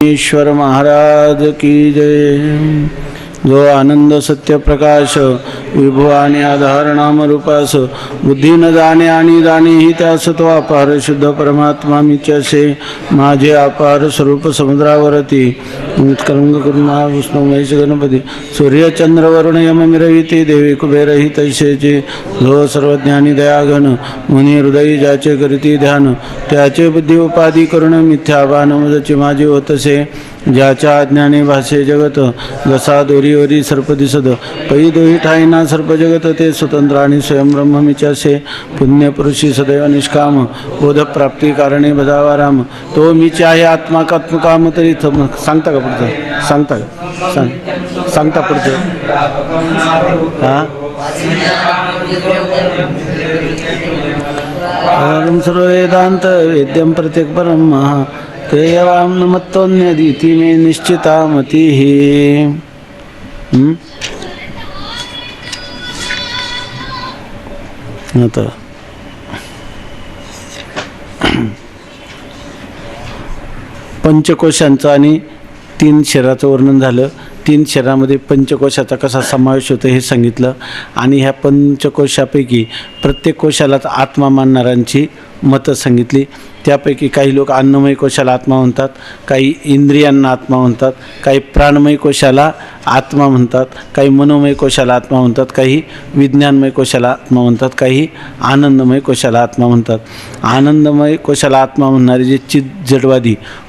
ईश्वर महाराज की जय। जो आनंद सत्य प्रकाश विभू आणि आधार नाम रूपास बुद्धी न जाणे आणि जाणे ही त्यास तो अपार शुद्ध परमात्मा मिच्यासे माझे अपार स्वरूप समुद्रावरती उत्कलंग करुणा विष्णू महेश गणपती सूर्य चंद्र वरुण यम मिरविते देवी कुबेर ही तैसेचे जो सर्वज्ञानी दयाघन मुनी हृदयी ज्याचे करीती ध्यान त्याचे बुद्धी उपाधी करुण मिथ्या बाणमदचे माझे होतसे ज्याच्या अज्ञाने भाषे जगत जसा दोरीवरी सर्प दिसत पै दोही ठाईना सर्प जगत ते स्वतंत्र आणि स्वयंब्रह्म मिच्यासे पुण्य पुरुषी सदैव निष्काम बोध प्राप्ती कारणे बजावा राम तो मीच आहे आत्माकात्मकाम तरी सांगता का पुढचं सांगता का सांगता पुढचं हां सर्व वेदांत वेद्यम प्रत्येक परम तेयवाम नमत्तोन्यदिति मे निश्चिता मती आता पंचकोशांचं आणि 3 शरीराचं वर्णन झालं। 3 शरीरामध्ये पंचकोशाचा कसा समावेश होतो हे सांगितलं आणि ह्या पंचकोशापैकी प्रत्येक कोशालाच आत्मा मानणाऱ्यांची मतं सांगितली। त्यापैकी काही लोक अन्नमय कोशाला आत्मा म्हणतात, काही इंद्रियांना आत्मा म्हणतात, काही प्राणमय कोशाला आत्मा म्हणतात, काही मनोमय कोशाला आत्मा म्हणतात, काही विज्ञानमय कोशाला आत्मा म्हणतात, काही आनंदमय कोशाला आत्मा म्हणतात। आनंदमय कोशाला आत्मा म्हणणारे जे चित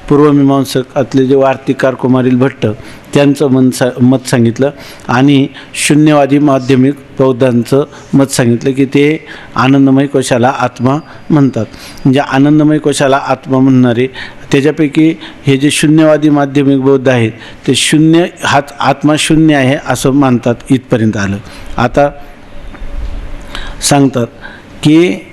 पूर्वमीमांसकातले जे वार्तिककार कुमारील भट्ट त्यांचं मत सांगितलं आणि शून्यवादी माध्यमिक बौद्धांचं मत सांगितलं की ते आनंदमय कोशाला आत्मा म्हणतात। म्हणजे आनंदमय कोशाला आत्मा म्हणणारे त्याच्यापैकी हे जे शून्यवादी माध्यमिक बौद्ध आहेत ते शून्य हाच आत्मा शून्य आहे असं मानतात। इथपर्यंत आलं। आता सांगतात की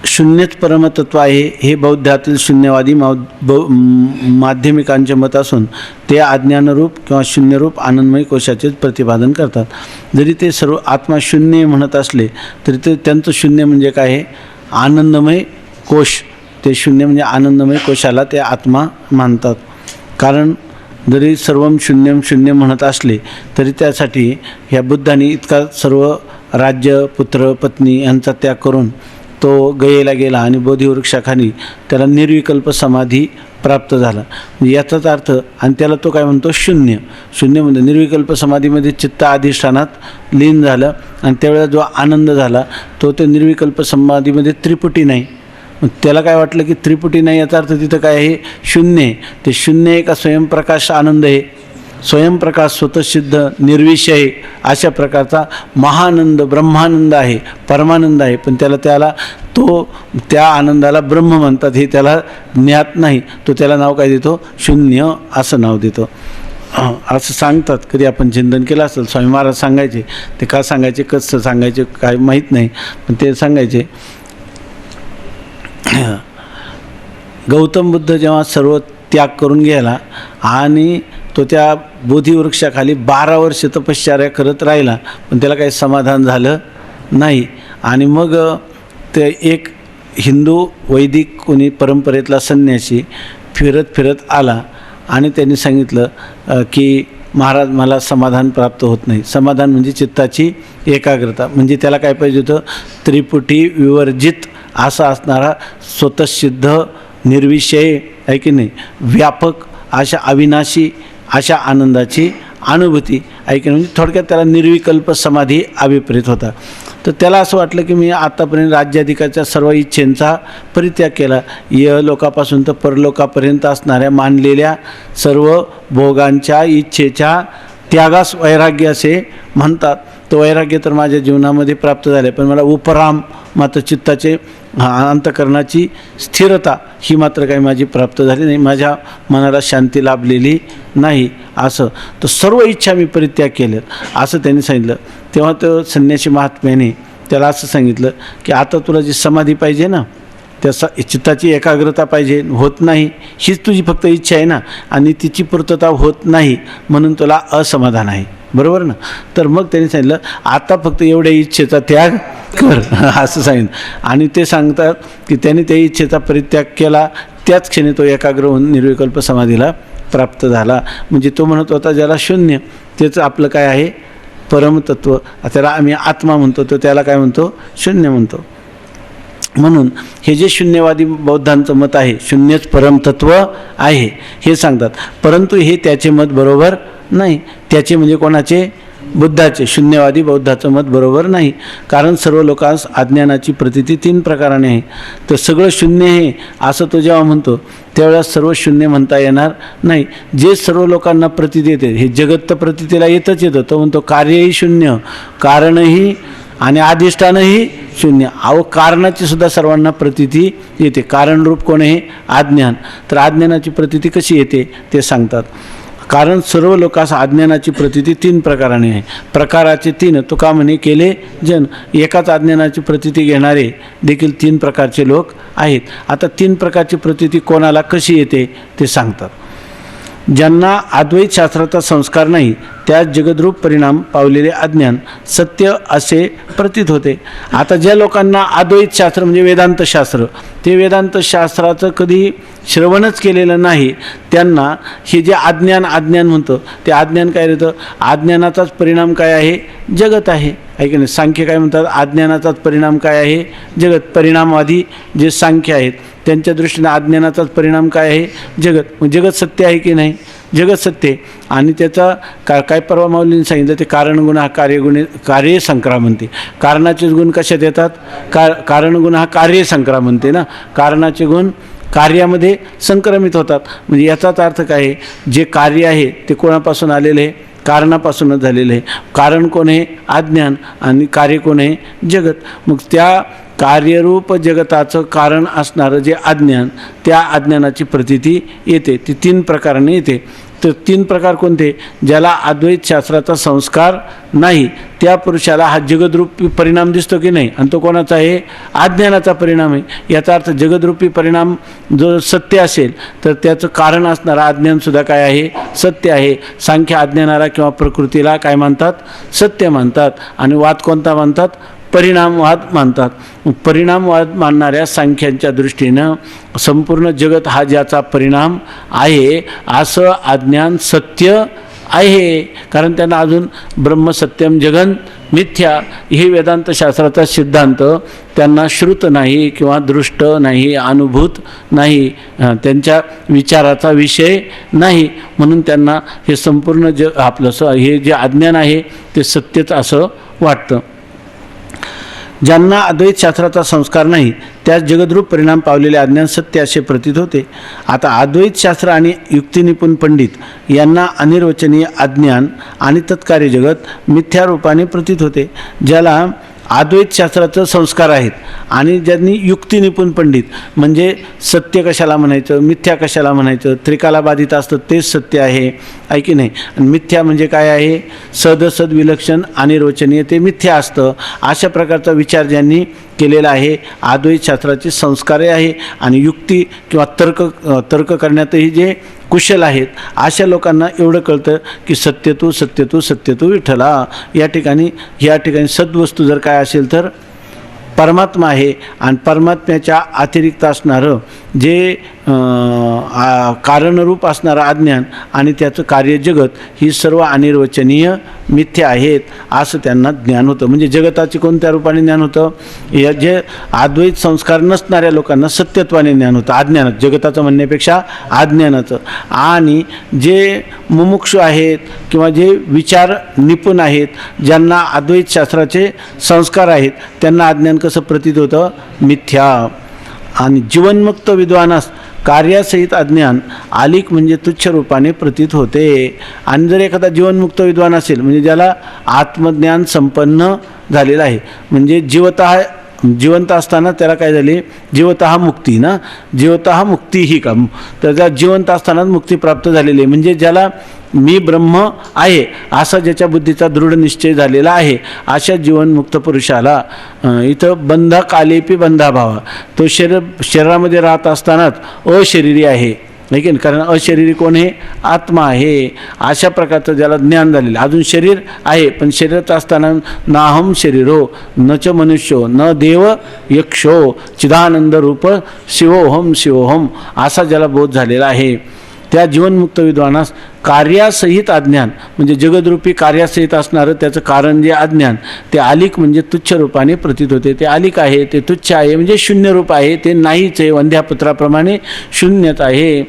शून्यच परमतत्व आहे हे बौद्धातील शून्यवादी माध्यमिकांचे मत असून ते अज्ञानरूप किंवा शून्यरूप आनंदमय कोशाचेच प्रतिपादन करतात। जरी ते सर्व आत्मा शून्य म्हणत असले तरी ते त्यांचं शून्य म्हणजे काय आहे? आनंदमय कोश। ते शून्य म्हणजे आनंदमय कोशाला ते आत्मा मानतात। कारण जरी सर्वम शून्यम शून्य म्हणत असले तरी त्यासाठी ह्या बुद्धांनी इतका सर्व राज्य पुत्र पत्नी यांचा त्याग करून तो गयेला गेला आणि बोधिवृक्षाखाली त्याला निर्विकल्प समाधी प्राप्त झाला। याचाच अर्थ आणि त्याला तो काय म्हणतो? शून्य। शून्य म्हणजे निर्विकल्प समाधीमध्ये चित्त अधिष्ठानात लीन झालं आणि त्यावेळेला जो आनंद झाला तो ते निर्विकल्प समाधीमध्ये त्रिपुटी नाही। त्याला काय वाटलं की त्रिपुटी नाही याचा अर्थ तिथं काय आहे? शून्य। ते शून्य एका स्वयंप्रकाश आनंद आहे, स्वयंप्रकाश स्वतःसिद्ध निर्विषय अशा प्रकारचा महानंद ब्रह्मानंद आहे, परमानंद आहे। पण त्याला तो त्या आनंदाला ब्रह्म म्हणतात हे त्याला ज्ञात नाही। तो त्याला नाव काय देतो? शून्य असं नाव देतो असं सांगतात। कधी आपण चिंतन केलं असेल स्वामी महाराज सांगायचे, ते का सांगायचे कसं सांगायचे काय माहीत नाही, पण ते सांगायचे गौतम बुद्ध जेव्हा सर्व त्याग करून गेला आणि तो त्या बोधिवृक्षाखाली 12 वर्ष तपश्चर्या करत राहिला पण त्याला काही समाधान झालं नाही। आणि मग ते एक हिंदू वैदिक कोणी परंपरेतला संन्यासी फिरत आला आणि त्यांनी सांगितलं की महाराज मला समाधान प्राप्त होत नाही। समाधान म्हणजे चित्ताची एकाग्रता, म्हणजे त्याला काय पाहिजे होतं? त्रिपुटी विवर्जित असा असणारा स्वतःसिद्ध निर्विषय आहे की नाही, व्यापक अशा अविनाशी अशा आनंदाची अनुभूती आहे की म्हणजे थोडक्यात त्याला निर्विकल्प समाधी अभिप्रेत होता। तर त्याला असं वाटलं की मी आतापर्यंत राज्याधिकाच्या सर्व इच्छेंचा परित्याग केला, लोकापासून तर परलोकापर्यंत असणाऱ्या मानलेल्या सर्व भोगांच्या इच्छेच्या त्यागास वैराग्य असे म्हणतात। तो वैराग्य तर माझ्या जीवनामध्ये प्राप्त झाले पण मला उपराम मात्र चित्ताचे अंतःकरणाची स्थिरता ही मात्र काही माझी प्राप्त झाली नाही, माझ्या मनाला शांती लाभलेली नाही असं। तर सर्व इच्छा मी परित्याग केल्यात असं त्यांनी सांगितलं। तेव्हा तो संन्यासी महात्म्याने त्याला असं सांगितलं की आता तुला जी समाधी पाहिजे ना, त्या चित्ताची एकाग्रता पाहिजे, होत नाही, हीच तुझी फक्त इच्छा आहे ना आणि तिची पूर्तता होत नाही म्हणून तुला असमाधान आहे, बरोबर ना? तर मग त्यांनी सांगितलं आता फक्त एवढ्या इच्छेचा त्याग कर असं सांगितलं। आणि ते सांगतात की त्यांनी त्या इच्छेचा परित्याग केला, त्याच क्षणी तो एकाग्र होऊन निर्विकल्प समाधीला प्राप्त झाला. म्हणजे तो म्हणत होता ज्याला शून्य तेच आपलं काय आहे परमतत्व. त्याला आम्ही आत्मा म्हणतो, तर त्याला काय म्हणतो शून्य म्हणतो. म्हणून हे जे शून्यवादी बौद्धांचं मत आहे, शून्यच परमतत्व आहे हे सांगतात. परंतु हे त्याचे मत बरोबर नाही. त्याचे म्हणजे कोणाचे? बुद्धाचे. शून्यवादी बौद्धाचं मत बरोबर नाही. कारण सर्व लोकांस अज्ञानाची प्रतीती 3 प्रकाराने आहे. तर सगळं शून्य आहे असं तो जेव्हा म्हणतो त्यावेळेस सर्व शून्य म्हणता येणार नाही. जे सर्व लोकांना प्रतीती येते, हे जगत तर प्रतीतीला येतच येतं. तो म्हणतो कार्यही शून्य, कारणही आणि अधिष्ठानही शून्य. अहो कारणाची सुद्धा सर्वांना प्रतीती येते. कारणरूप कोण आहे? अज्ञान. तर अज्ञानाची प्रतीती कशी येते ते सांगतात. कारण सर्व लोकांस अज्ञानाची प्रतीती 3 प्रकाराने आहे. प्रकाराचे 3 तुका म्हणे केले जन. एकाच अज्ञानाची प्रतीती घेणारे देखील 3 प्रकारचे लोक आहेत. आता 3 प्रकारची प्रतीती कोणाला कशी येते ते सांगतात. ज्यांना अद्वैत शास्त्राचा संस्कार नाही त्यास जगद्रूप परिणाम पावलेले अज्ञान सत्य असे प्रतीत होते. आता ज्या लोकांना अद्वैत शास्त्र म्हणजे वेदांत शास्त्र, ते वेदांत शास्त्राचं कधी श्रवणच केलेलं नाही, त्यांना हे जे अज्ञान म्हणतं ते अज्ञान काय येतं? अज्ञानाचाच परिणाम काय आहे? जगत आहे. ऐक नाही, सांख्य काय म्हणतात? अज्ञानाचाच परिणाम काय आहे? जगत. परिणामवादी जे सांख्य आहेत त्यांच्या दृष्टीने अज्ञानाचाच परिणाम काय आहे? जगत. मग जगत सत्य आहे की नाही? जगत सत्य आहे. आणि त्याचा काय परवा माऊलींनी सांगितलं ते कारणगुण हा कार्य संक्रामंती. कारणाचेच गुण कशात येतात? कारणगुण हा कार्य संक्रामंती ना. कारणाचे गुण कार्यामध्ये संक्रमित होतात. म्हणजे याचाच अर्थ काय आहे? जे कार्य आहे ते कोणापासून आलेलं आहे? कारणापासूनच झालेलं आहे. कारण कोण आहे? अज्ञान. आणि कार्य कोण आहे? जगत. मग त्या कार्यरूप जगताचं कारण असणारं जे अज्ञान, त्या अज्ञानाची प्रतीती येते. ती 3 प्रकाराने येते. तर 3 प्रकार कोणते? ज्याला अद्वैत शास्त्राचा संस्कार नाही त्या पुरुषाला हा जगदरूपी परिणाम दिसतो की नाही? आणि तो कोणाचा आहे? अज्ञानाचा परिणाम आहे. याचा अर्थ जगदरूपी परिणाम जो सत्य असेल तर त्याचं कारण असणारा अज्ञानसुद्धा काय आहे? सत्य आहे. सांख्य अज्ञानाला किंवा प्रकृतीला काय मानतात? सत्य मानतात. आणि वाद कोणता मानतात? परिणामवाद मानतात. परिणामवाद मानणाऱ्या सांख्यांच्या दृष्टीनं संपूर्ण जगत हा ज्याचा परिणाम आहे असं अज्ञान सत्य आहे. कारण त्यांना अजून ब्रह्मसत्यम जगन मिथ्या हे वेदांत शास्त्राचा सिद्धांत त्यांना श्रुत नाही किंवा दृष्ट नाही, अनुभूत नाही, त्यांच्या विचाराचा विषय नाही. म्हणून त्यांना हे संपूर्ण आपलं हे जे अज्ञान आहे ते सत्यच असं वाटतं. ज्यांना अद्वैत शास्त्राचा संस्कार नाही त्यास जगद्रूप परिणाम पावलेले अज्ञान सत्य असे प्रतीत होते. आता अद्वैत शास्त्र आणि युक्तिनिपुण पंडित यांना अनिर्वचनीय अज्ञान आणि तत्कार्य जगत मिथ्या रूपाने प्रतीत होते. ज्याला अद्वैत शास्त्राचं संस्कार आहेत आणि ज्यांनी युक्तिनिपुण पंडित म्हणजे सत्य कशाला म्हणायचं, मिथ्या कशाला म्हणायचं, त्रिकाला बाधित असतं तेच सत्य आहे, आहे की नाही? आणि मिथ्या म्हणजे काय आहे? सदसद विलक्षण अनिर्वचनीय ते मिथ्या असतं. अशा प्रकारचा विचार ज्यांनी केलेला आहे, अद्वैत शास्त्राचे संस्कारही आहे आणि युक्ती किंवा तर्क करण्यातही जे कुशल आहेत अशा लोकांना एवढं कळतं की सत्यतू विठ्ठला. या ठिकाणी सद्वस्तू जर काय असेल तर परमात्मा आहे. आणि परमात्म्याच्या अतिरिक्त असणारं जे कारणरूप असणारं अज्ञान आणि त्याचं कार्य जगत ही सर्व अनिर्वचनीय मिथ्या आहेत असं त्यांना ज्ञान होतं. म्हणजे जगताचे कोणत्या रूपाने ज्ञान होतं? या जे अद्वैत संस्कार नसणाऱ्या लोकांना सत्यत्वाने ज्ञान होतं, अज्ञानात, जगताचं म्हणण्यापेक्षा अज्ञानाचं. आणि जे मुमुक्षु आहेत किंवा जे विचार निपुण आहेत, ज्यांना अद्वैत शास्त्राचे संस्कार आहेत, त्यांना अज्ञान कसं प्रतीत होतं? मिथ्या. आणि जीवनमुक्त विद्वानास कार्यासहित अज्ञान आलिक म्हणजे तुच्छ रूपाने प्रतीत होते. आणि जर एखादा जीवनमुक्त विद्वान असेल म्हणजे ज्याला आत्मज्ञान संपन्न झालेलं आहे, म्हणजे जिवंत असताना त्याला काय झाले? जीवतः मुक्ती ना. जीवतः मुक्ती ही का? तर त्या जिवंत असतानाच मुक्ती प्राप्त झालेली आहे. म्हणजे ज्याला मी ब्रह्म आहे असा ज्याच्या बुद्धीचा दृढ निश्चय झालेला आहे अशा जीवनमुक्त पुरुषाला इथं बंधा कालेपी बंधाभावा, तो शरीरामध्ये राहत असतानाच अशरीरी आहे नाही की नाही, कारण अशरीरी कोण आहे, आत्मा आहे. अशा प्रकारचं ज्याला ज्ञान झालेलं. अजून शरीर आहे पण शरीरात असताना नाहम शरीरो न च मनुष्यो न देव यक्षो चिदानंद रूप शिवोहम शिवोहम असा ज्याला बोध झालेला आहे, त्या जीवनमुक्त विद्वानास कार्यासहित अज्ञान म्हणजे जगदरूपी कार्यासहित असणारं त्याचं कारण जे अज्ञान ते आलिक म्हणजे तुच्छ रूपाने प्रतीत होते. ते आलिक आहे, ते तुच्छ आहे म्हणजे शून्य रूप आहे, ते नाहीच आहे, वंध्यापुत्राप्रमाणे शून्यच आहे,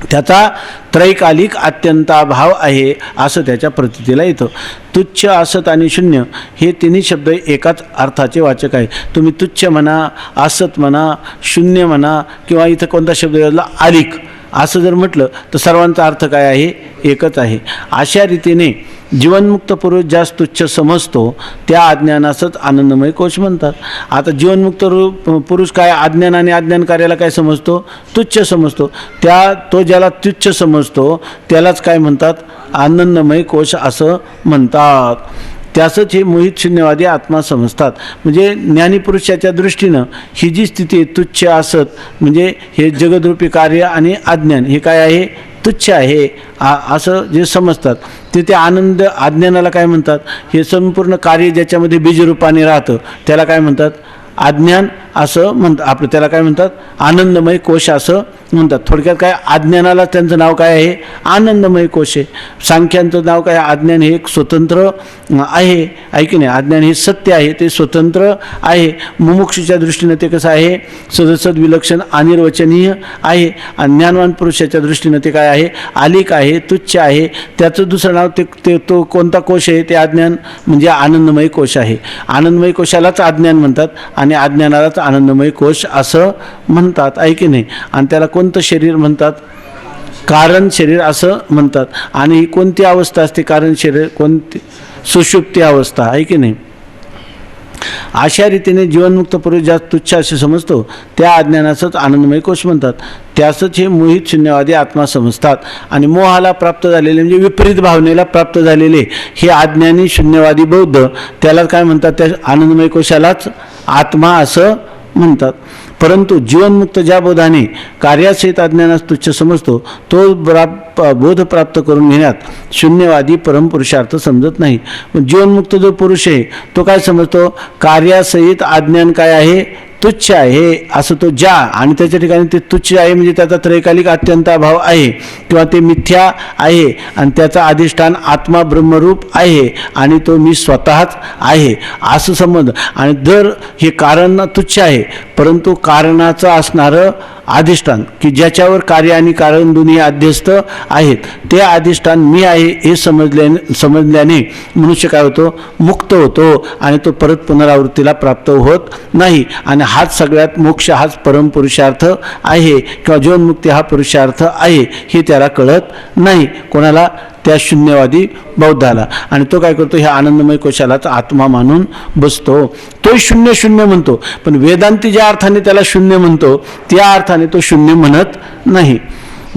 त्याचा त्रैकालिक अत्यंताभाव आहे असं त्याच्या प्रतीतीला येतं. तुच्छ, असत आणि शून्य हे तिन्ही शब्द एकाच अर्थाचे वाचक आहे. तुम्ही तुच्छ म्हणा, असत म्हणा, शून्य म्हणा किंवा इथं कोणता शब्द याला आलिक असं जर म्हटलं तर सर्वांचा अर्थ काय आहे, एकच आहे. अशा रीतीने जीवनमुक्त पुरुष ज्यास तुच्छ समजतो त्या अज्ञानासच आनंदमय कोश म्हणतात. आता जीवनमुक्त पुरुष काय अज्ञान आणि अज्ञान कार्याला काय समजतो, तुच्छ समजतो. तो ज्याला तुच्छ समजतो त्यालाच काय म्हणतात, आनंदमय कोश असं म्हणतात. त्यासच हे मोहित शून्यवादी आत्मा समजतात. म्हणजे ज्ञानीपुरुषाच्या दृष्टीनं ही जी स्थिती तुच्छ असत म्हणजे हे जगदरूपी कार्य आणि अज्ञान हे काय आहे, तुच्छ आहे असं जे समजतात ते त्या आनंद अज्ञानाला काय म्हणतात, हे संपूर्ण कार्य ज्याच्यामध्ये बीजरूपाने राहतं त्याला काय म्हणतात, अज्ञान असं म्हणतात. आपलं त्याला काय म्हणतात, आनंदमय कोश असं म्हणतात. थोडक्यात काय, अज्ञानाला त्यांचं नाव काय आहे, आनंदमय कोश आहे. सांख्यांचं नाव काय, अज्ञान हे एक स्वतंत्र आहे की नाही, अज्ञान हे सत्य आहे, ते स्वतंत्र आहे. मुमुक्षूच्या दृष्टीनं ते कसं आहे, सदसद विलक्षण अनिर्वचनीय आहे. आणि ज्ञानवान पुरुषाच्या दृष्टीनं ते काय आहे, आलिक आहे, तुच्छ आहे. त्याचं दुसरं नाव ते तो कोणता कोश आहे, ते अज्ञान म्हणजे आनंदमय कोश आहे. आनंदमय कोशालाच अज्ञान म्हणतात आणि अज्ञानालाच आनंदमय कोश असं म्हणतात, आहे की नाही. आणि त्याला कोणतं शरीर म्हणतात, कारण शरीर असं म्हणतात. आणि कोणती अवस्था असते कारण शरीर, कोणती, सुषुप्ती अवस्था, आहे की नाही. अशा रीतीने जीवनमुक्त पुरुष ज्यास तुच्छ असे समजतो त्या अज्ञानासच आनंदमय कोश म्हणतात. त्यासच हे मोहित शून्यवादी आत्मा समजतात. आणि मोहाला प्राप्त झालेले म्हणजे विपरीत भावनेला प्राप्त झालेले हे अज्ञानी शून्यवादी बौद्ध त्याला काय म्हणतात, त्या आनंदमय कोशालाच आत्मा असं म्हणतात. परंतु जीवनमुक्त ज्या बोधाने कार्यासहित अज्ञानास तुच्छ समजतो तो बोध प्राप्त करून घेण्यात शून्यवादी परमपुरुषार्थ समजत नाही. जीवनमुक्त जो पुरुष आहे तो काय समजतो, कार्यासहित अज्ञान काय आहे, तुच्छ आहे असं तो ज्या, आणि त्याच्या ठिकाणी ते तुच्छ आहे म्हणजे त्याचा त्रैकालिक अत्यंताभाव आहे किंवा ते मिथ्या आहे आणि त्याचा अधिष्ठान आत्मा ब्रह्मरूप आहे आणि तो मी स्वतःच आहे असं समज. आणि जर हे कारण तुच्छ आहे परंतु कारणाचं असणारं अधिष्ठान की ज्याच्यावर कार्य आणि कारण दोन्ही अध्यस्त आहेत ते अधिष्ठान मी आहे हे समजल्याने मनुष्य काय होतो, मुक्त होतो आणि तो परत पुनरावृत्तीला प्राप्त होत नाही. आणि हाच सगळ्यात मोक्ष, हाच परमपुरुषार्थ आहे किंवा जीवनमुक्ती हा पुरुषार्थ आहे हे त्याला कळत नाही. कोणाला, त्या शून्यवादी बौद्धाला. आणि तो काय करतो, ह्या आनंदमय कोशालाच आत्मा मानून बसतो. तो शून्य शून्य म्हणतो, पण वेदांती ज्या अर्थाने त्याला शून्य म्हणतो त्या अर्थाने तो शून्य म्हणत नाही.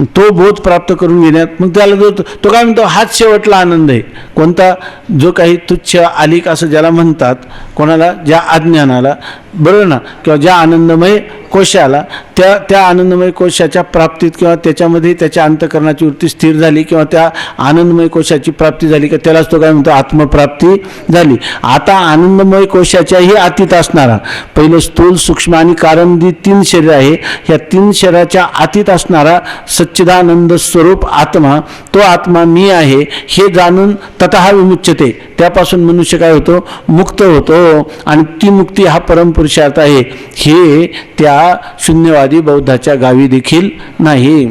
तो बोध प्राप्त करून घेण्यात मग त्याला तो काय म्हणतो, हाच शेवटला आनंद आहे. कोणता, जो काही तुच्छ आलिक असं ज्याला म्हणतात, कोणाला, ज्या अज्ञानाला, बरोबर ना, किंवा ज्या आनंदमय कोशाला, त्या आनंदमय कोशाच्या प्राप्तीत किंवा त्याच्यामध्ये त्याच्या अंतःकरणाची वृत्ती स्थिर झाली किंवा त्या आनंदमय कोशाची प्राप्ती झाली का त्यालाच तो काय म्हणतो, आत्मप्राप्ती झाली. आता आनंदमय कोशाच्याही अतीत असणारा, पहिलं स्थूल, सूक्ष्म आणि कारण जी 3 शरीर आहे, ह्या 3 शरीराच्या अतीत असणारा सच्चिदानंद स्वरूप आत्मा, तो आत्मा मी आहे हे जाणून ततः विमुच्यते, त्यापासून मनुष्य काय होतो, मुक्त होतो. आणि ती मुक्ती हा परमपुरुषार्थ आहे हे त्या शून्यवादी बौद्धाच्या गावी देखील नाही.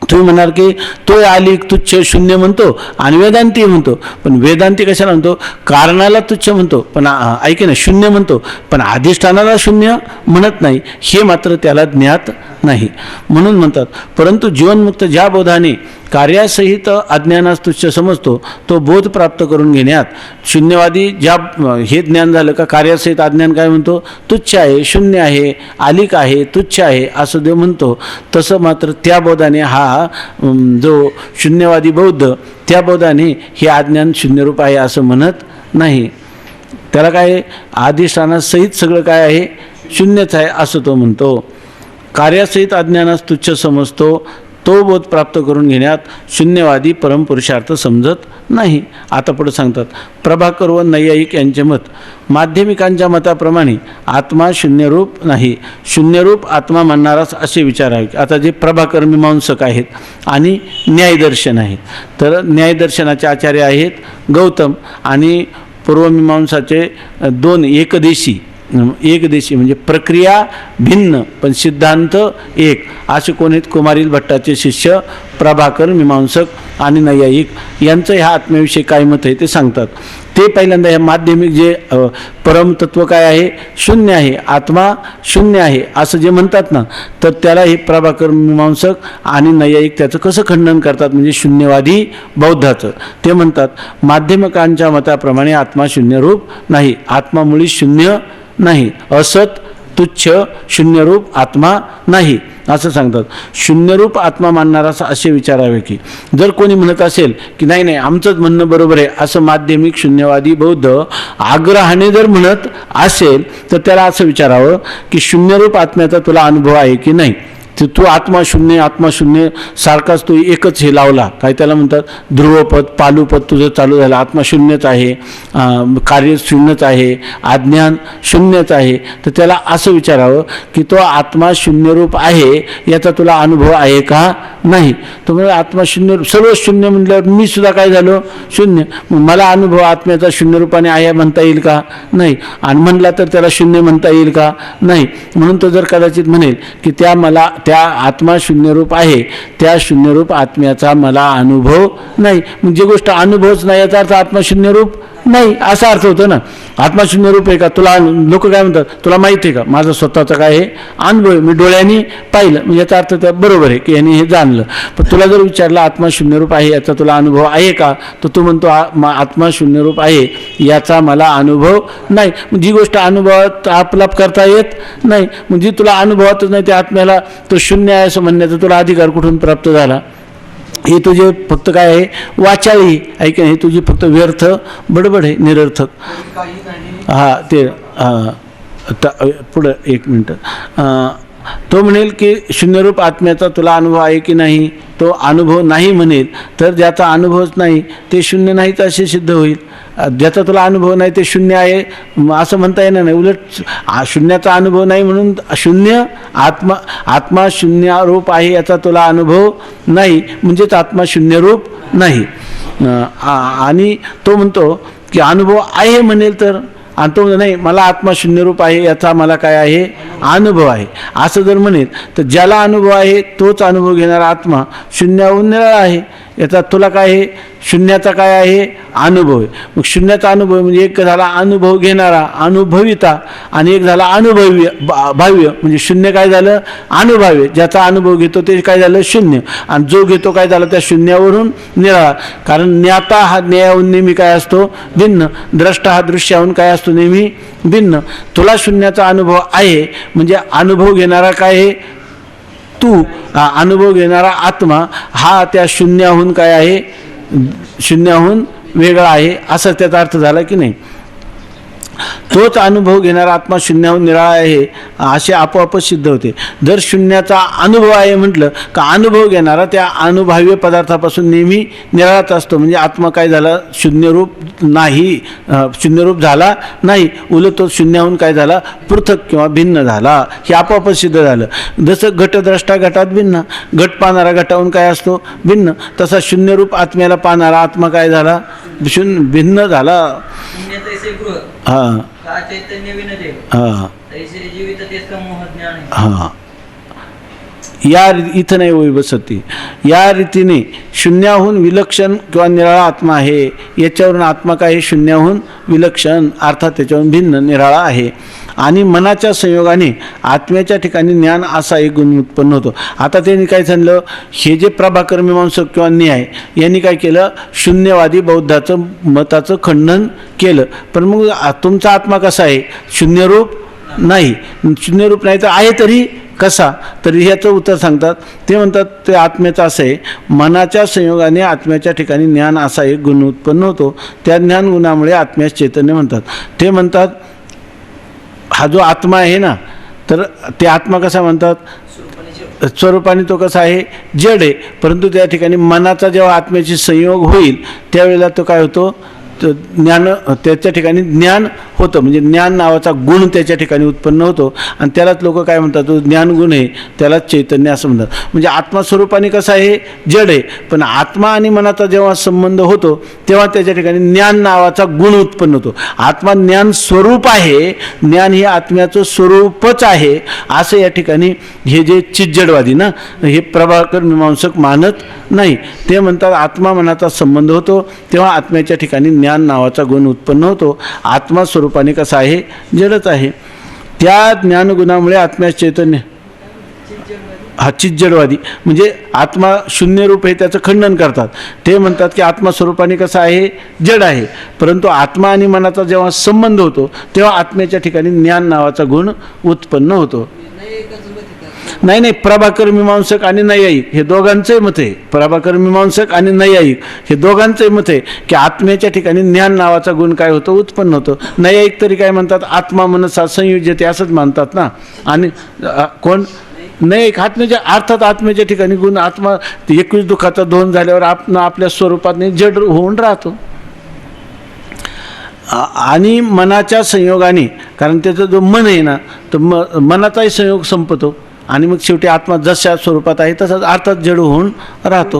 तुम्ही म्हणाल की तो आलिक तुच्छ शून्य म्हणतो आणि वेदांती म्हणतो, पण वेदांती कशाला म्हणतो, कारणाला तुच्छ म्हणतो, पण ऐके ना शून्य म्हणतो, पण अधिष्ठानाला शून्य म्हणत नाही. हे मात्र त्याला ज्ञात नाही. म्हणून म्हणतात, परंतु जीवनमुक्त ज्या बोधाने कार्यासहित अज्ञानास तुच्छ समजतो तो बोध प्राप्त करून घेण्यात शून्यवादी ज्या, हे ज्ञान झालं का कार्यासहित अज्ञान काय म्हणतो, तुच्छ आहे, शून्य आहे, आलिक आहे, तुच्छ आहे असं देव म्हणतो. तसं मात्र त्या बोधाने हा जो शून्यवादी बौद्ध, त्या बोधाने हे अज्ञान शून्यरूप आहे असं म्हणत नाही. त्याला काय, अधिष्ठानासहित सगळं काय आहे, शून्यच आहे असं तो म्हणतो. कार्यासहित अज्ञानास तुच्छ समजतो तो बोध प्राप्त करून घेण्यात शून्यवादी परमपुरुषार्थ समजत नाही. आता पुढे सांगतात प्रभाकर व नैयायिक यांचे मत. माध्यमिकांच्या मताप्रमाणे आत्मा शून्यरूप नाही, शून्यरूप आत्मा मानणाराच असे विचारावे. आता जे प्रभाकर मीमांसक आहेत आणि न्यायदर्शन आहे, तर न्यायदर्शनाचे आचार्य आहेत गौतम आणि पूर्वमीमांसाचे दोन एकदेशी म्हणजे प्रक्रिया भिन्न पण सिद्धांत एक असे कोण आहेत? कुमारील भट्टाचे शिष्य प्रभाकर मीमांसक आणि नैयायिक यांचं ह्या आत्म्याविषयी काय मत आहे ते सांगतात. ते पहिल्यांदा ह्या माध्यमिक जे परमतत्व काय आहे? शून्य आहे, आत्मा शून्य आहे असं जे म्हणतात ना, तर त्याला हे प्रभाकर मीमांसक आणि नैयायिक त्याचं कसं खंडन करतात? म्हणजे शून्यवादी बौद्धाचं. ते म्हणतात माध्यमिकांच्या मताप्रमाणे आत्मा शून्यरूप नाही, आत्मा मुळी शून्य नाही, असत तुच्छ शून्यरूप आत्मा नाही असं सांगतात. शून्यरूप आत्मा मानणारा असे विचारावे की जर कोणी म्हणत असेल की नाही नाही आमचंच म्हणणं बरोबर आहे असं माध्यमिक शून्यवादी बौद्ध आग्रहाने जर म्हणत असेल तर त्याला असं विचारावं की शून्यरूप आत्म्याचा तुला अनुभव आहे की नाही. तू आत्मा शून्य सारखाच तू एकच हे लावला, काय त्याला म्हणतात ध्रुवपद पालुपद तुझं चालू झालं. आत्मा शून्यच आहे, कार्य शून्यच आहे, अज्ञान शून्यच आहे. तर त्याला असं विचारावं की तो आत्मा शून्यरूप आहे याचा तुला अनुभव आहे का? नाही. तो म्हणजे आत्मा शून्य, सर्व शून्य म्हटल्यावर मी सुद्धा काय झालो? शून्य. मग मला अनुभव आत्म्याचा शून्यरूपाने आहे म्हणता येईल का? नाही. आणि म्हणला तर त्याला शून्य म्हणता येईल का? नाही. म्हणून तो जर कदाचित म्हणेल की त्या आत्मा शून्यरूप आहे, त्या शून्यरूप आत्म्याचा मला अनुभव नाही. मग जी गोष्ट अनुभवच नाही याचा अर्थ आत्मा शून्यरूप नाही असा अर्थ होतो ना. आत्मा शून्यरूप आहे का? तुला लोक काय म्हणतात, तुला माहिती आहे का माझा स्वतःचा काय आहे अनुभव आहे, मी डोळ्यांनी पाहिलं, म्हणजे याचा अर्थ त्या बरोबर आहे की यांनी हे जाणलं. पण तुला जर विचारलं आत्मा शून्यरूप आहे याचा तुला अनुभव आहे का, तर तू म्हणतो आत्मा शून्यरूप आहे याचा मला अनुभव नाही. मग जी गोष्ट अनुभवात आपलाप करता येत नाही, म्हणजे तुला अनुभवातच नाही त्या आत्म्याला तो शून्य आहे असं म्हणण्याचा तुला अधिकार कुठून प्राप्त झाला? हे तुझे फक्त काय आहे? वाचाळी आहे की नाही, हे तुझी फक्त व्यर्थ बडबड आहे, निरर्थक. हां ते पुढं एक मिनटं. तो म्हणेल की शून्यरूप आत्म्याचा तुला अनुभव आहे की नाही. तो अनुभव नाही म्हणेल तर ज्याचा अनुभवच नाही ते शून्य नाहीच असे सिद्ध होईल. ज्याचा तुला अनुभव नाही ते शून्य आहे असं म्हणता येणार नाही. उलट शून्याचा अनुभव नाही म्हणून शून्य आत्मा शून्यरूप आहे याचा तुला अनुभव नाही, म्हणजेच आत्मा शून्यरूप नाही. आणि तो म्हणतो की अनुभव आहे म्हणेल तर, आणि तो नाही मला आत्मा शून्यरूप आहे याचा मला काय आहे? अनुभव आहे असं जर म्हणेल तर ज्याला अनुभव आहे तोच अनुभव घेणारा आत्मा शून्याहून निराळा आहे. याचा तुला काय आहे? शून्याचा काय आहे? अनुभव आहे. मग शून्याचा अनुभव म्हणजे एक झाला अनुभव घेणारा अनुभविता, आणि एक झाला भाव्य म्हणजे शून्य काय झालं? अनुभव्य. ज्याचा अनुभव घेतो ते काय झालं? शून्य. आणि जो घेतो काय झाला? त्या शून्यावरून निराळा. कारण ज्ञाता हा ज्ञेयाहून नेहमी काय असतो? भिन्न. द्रष्टा हा दृश्याहून काय असतो? नेहमी भिन्न. तुला शून्याचा अनुभव आहे म्हणजे अनुभव घेणारा काय आहे? तू. अनुभव घेणारा आत्मा हा त्या शून्याहून काय आहे? शून्याहून वेगळा आहे असा त्याचा अर्थ झाला की नाही. तोच अनुभव घेणारा आत्मा शून्याहून निराळा आहे असे आपोआपच सिद्ध होते. जर शून्याचा अनुभव आहे म्हटलं का अनुभव घेणारा त्या अनुभव्य पदार्थापासून नेहमी निराळाच असतो. म्हणजे आत्मा काय झाला? शून्यरूप नाही, शून्यरूप झाला नाही, उलट तो शून्याहून काय झाला? पृथक किंवा भिन्न झाला. हे आपोआपच सिद्ध झालं. जसं घटद्रष्टा घटात भिन्न, घट पाहणारा घटाहून काय असतो? भिन्न. तसा शून्यरूप आत्म्याला पाहणारा आत्मा काय झाला? भिन्न झाला. हां हां या इथं नाही होई बसती. या रीतीने शून्याहून विलक्षण किंवा निराळा आत्मा आहे. याच्यावरून आत्मा काय आहे? शून्याहून विलक्षण अर्थात त्याच्यावरून भिन्न निराळा आहे. आणि मनाच्या संयोगाने आत्म्याच्या ठिकाणी ज्ञान असा एक गुण उत्पन्न होतो. आता त्यांनी काय सांगितलं? हे जे प्रभाकर मीमांसक किंवा न्याय यांनी काय केलं? शून्यवादी बौद्धाचं मताचं खंडन केलं. पण मग तुमचा आत्मा कसा आहे? शून्यरूप नाही. शून्यरूप नाही तर आहे तरी कसा? तरी ह्याचं उत्तर सांगतात. ते म्हणतात ते आत्म्याचं असं आहे, मनाच्या संयोगाने आत्म्याच्या ठिकाणी ज्ञान असा एक गुण उत्पन्न होतो. त्या ज्ञान गुणामुळे आत्म्यास चैतन्य म्हणतात. ते म्हणतात हा जो आत्मा आहे ना, तर ते आत्मा कसा म्हणतात? स्वरूपाने तो कसा आहे, जड आहे. परंतु त्या ठिकाणी मनाचा जेव्हा आत्म्याशी संयोग होईल त्यावेळेला तो काय होतो, ज्ञान, त्याच्या ठिकाणी ज्ञान होतं, म्हणजे ज्ञान नावाचा गुण त्याच्या ठिकाणी उत्पन्न होतो. आणि त्यालाच लोक काय म्हणतात, तो ज्ञानगुण आहे, त्यालाच चैतन्य असं म्हणतात. म्हणजे आत्मास्वरूपाने कसं आहे, जड आहे. पण आत्मा आणि मनाचा जेव्हा संबंध होतो तेव्हा त्याच्या ठिकाणी ज्ञान नावाचा गुण उत्पन्न होतो. आत्मा ज्ञान स्वरूप आहे, ज्ञान हे आत्म्याचं स्वरूपच आहे असं या ठिकाणी हे जे चिज्जडवादी ना, हे प्रभाकर मीमांसक मानत नाही. ते म्हणतात आत्मा मनाचा संबंध होतो तेव्हा आत्म्याच्या ठिकाणी ज्ञान नावाचा गुण उत्पन्न होतो. आत्मा स्वरूपाने कसा आहे, जडच आहे. त्या ज्ञानगुणामुळे आत्म्यास चैतन्य, हा चिज्जडवादी म्हणजे आत्मा शून्य रूप आहे त्याचं खंडन करतात. ते म्हणतात की आत्मा स्वरूपाने कसा आहे, जड आहे. परंतु आत्मा आणि मनाचा जेव्हा संबंध होतो तेव्हा आत्म्याच्या ठिकाणी ज्ञान नावाचा गुण उत्पन्न होतो. नाही, प्रभाकर मीमांसक आणि नैयायिक हे दोघांचंही मत आहे. प्रभाकर मीमांसक आणि नैयायिक हे दोघांचंही मत आहे की आत्म्याच्या ठिकाणी ज्ञान नावाचा गुण काय होतो, उत्पन्न होतो. नैयायिक तरी काय म्हणतात, आत्मा मनसा संयुज्यते असंच मानतात ना. आणि कोण नाही, आत्म्याच्या अर्थात आत्म्याच्या ठिकाणी गुण, आत्मा 21 दुःखाचा दोन झाल्यावर आपल्या स्वरूपाने जड होऊन राहतो. आणि मनाच्या संयोगाने, कारण त्याचा जो मन आहे ना, तर मनाचाही संयोग संपतो आणि मग शेवटी आत्मा जशा स्वरूपात आहे तसाच अर्थात जड होऊन राहतो.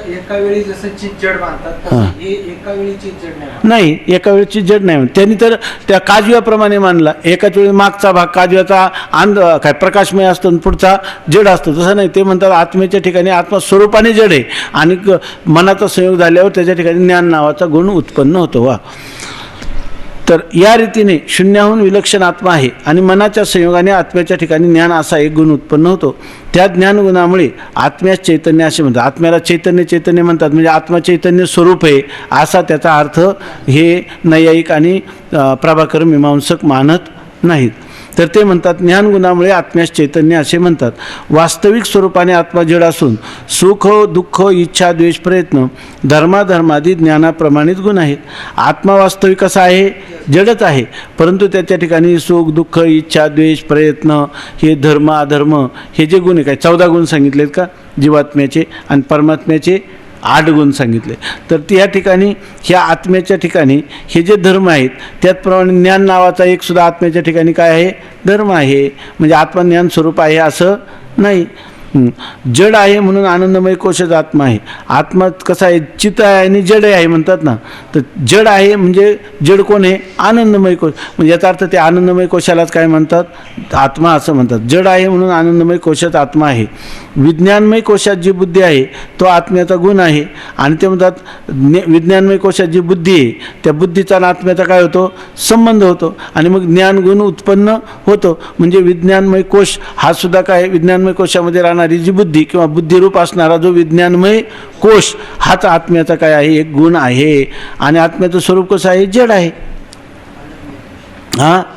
एका वेळी जसं चिज्जड मानतात हे एका वेळी चिज्जड नाही, एका वेळची जड नाही. त्यांनी तर त्या काजव्याप्रमाणे मानला. एकाच वेळी मागचा भाग काजव्याचा काय प्रकाशमय असतो आणि पुढचा जड असतो, तसं नाही. ते म्हणतात आत्म्याच्या ठिकाणी आत्मा स्वरूपाने जड आहे आणि मनाचा संयोग झाल्यावर त्याच्या ठिकाणी ज्ञान नावाचा गुण उत्पन्न होतो. वा, तर या रीतीने शून्याहून विलक्षण आत्मा आहे आणि मनाच्या संयोगाने आत्म्याच्या ठिकाणी ज्ञान असा एक गुण उत्पन्न होतो. त्या ज्ञानगुणामुळे आत्म्यास चैतन्य असे म्हणतात. आत्म्याला चैतन्य म्हणतात, म्हणजे आत्मा चैतन्य स्वरूप आहे असा त्याचा अर्थ हे नैयायिक आणि प्रभाकर मीमांसक मानत नाहीत. तर ते म्हणतात ज्ञानगुणामुळे आत्म्यास चैतन्य असे म्हणतात. वास्तविक स्वरूपाने आत्मा जड असून सुख दुःख इच्छा द्वेष प्रयत्न धर्माधर्मादी ज्ञानाप्रमाणित गुण आहेत. आत्मा वास्तविक कसा आहे, जडच आहे. परंतु त्याच्या ठिकाणी सुख दुःख इच्छा द्वेष प्रयत्न हे धर्म अधर्म हे जे गुण आहे, काय 14 गुण सांगितलेत का जीवात्म्याचे, आणि परमात्म्याचे 8 गुण सांगितले. तर त्या ठिकाणी ह्या आत्म्याच्या ठिकाणी हे जे धर्म आहेत त्याचप्रमाणे ज्ञान नावाचा एक सुद्धा आत्म्याच्या ठिकाणी काय आहे, धर्म आहे. म्हणजे आत्मा ज्ञान स्वरूप आहे असं नाही. जड आहे म्हणून आनंदमय कोशच आत्मा आहे. आत्मा कसा आहे, चित्त आहे आणि जड आहे म्हणतात ना. तर जड आहे म्हणजे जड कोण आहे, आनंदमय कोश. म्हणजे याचा अर्थ ते आनंदमय कोशालाच काय म्हणतात, आत्मा असं म्हणतात. जड आहे म्हणून आनंदमय कोशात आत्मा आहे. विज्ञानमय कोशात जी बुद्धी आहे तो आत्म्याचा गुण आहे. आणि ते म्हणतात विज्ञानमय कोशात जी बुद्धी आहे त्या बुद्धीचा आणि आत्म्याचा काय होतो, संबंध होतो आणि मग ज्ञानगुण उत्पन्न होतो. म्हणजे विज्ञानमय कोश हा सुद्धा काय, विज्ञानमय कोशामध्ये राहणारी जी बुद्धी किंवा बुद्धिरूप असणारा जो विज्ञानमय कोश हाच आत्म्याचा काय आहे, एक गुण आहे. आणि आत्म्याचं स्वरूप कसं आहे, जड आहे.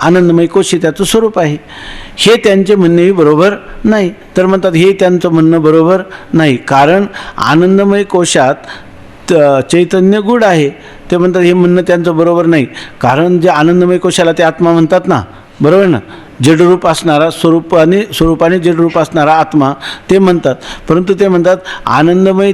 आनंदमय कोश त्याचं स्वरूप आहे. हे त्यांचे म्हणणेही बरोबर नाही. तर म्हणतात हे त्यांचं म्हणणं बरोबर नाही, कारण आनंदमय कोशात चैतन्य गुण आहे. ते म्हणतात हे म्हणणं त्यांचं बरोबर नाही, कारण जे आनंदमय कोशाला ते आत्मा म्हणतात ना, बरोबर ना, जडरूप असणारा स्वरूपाने जडरूप असणारा आत्मा ते म्हणतात. परंतु ते म्हणतात आनंदमय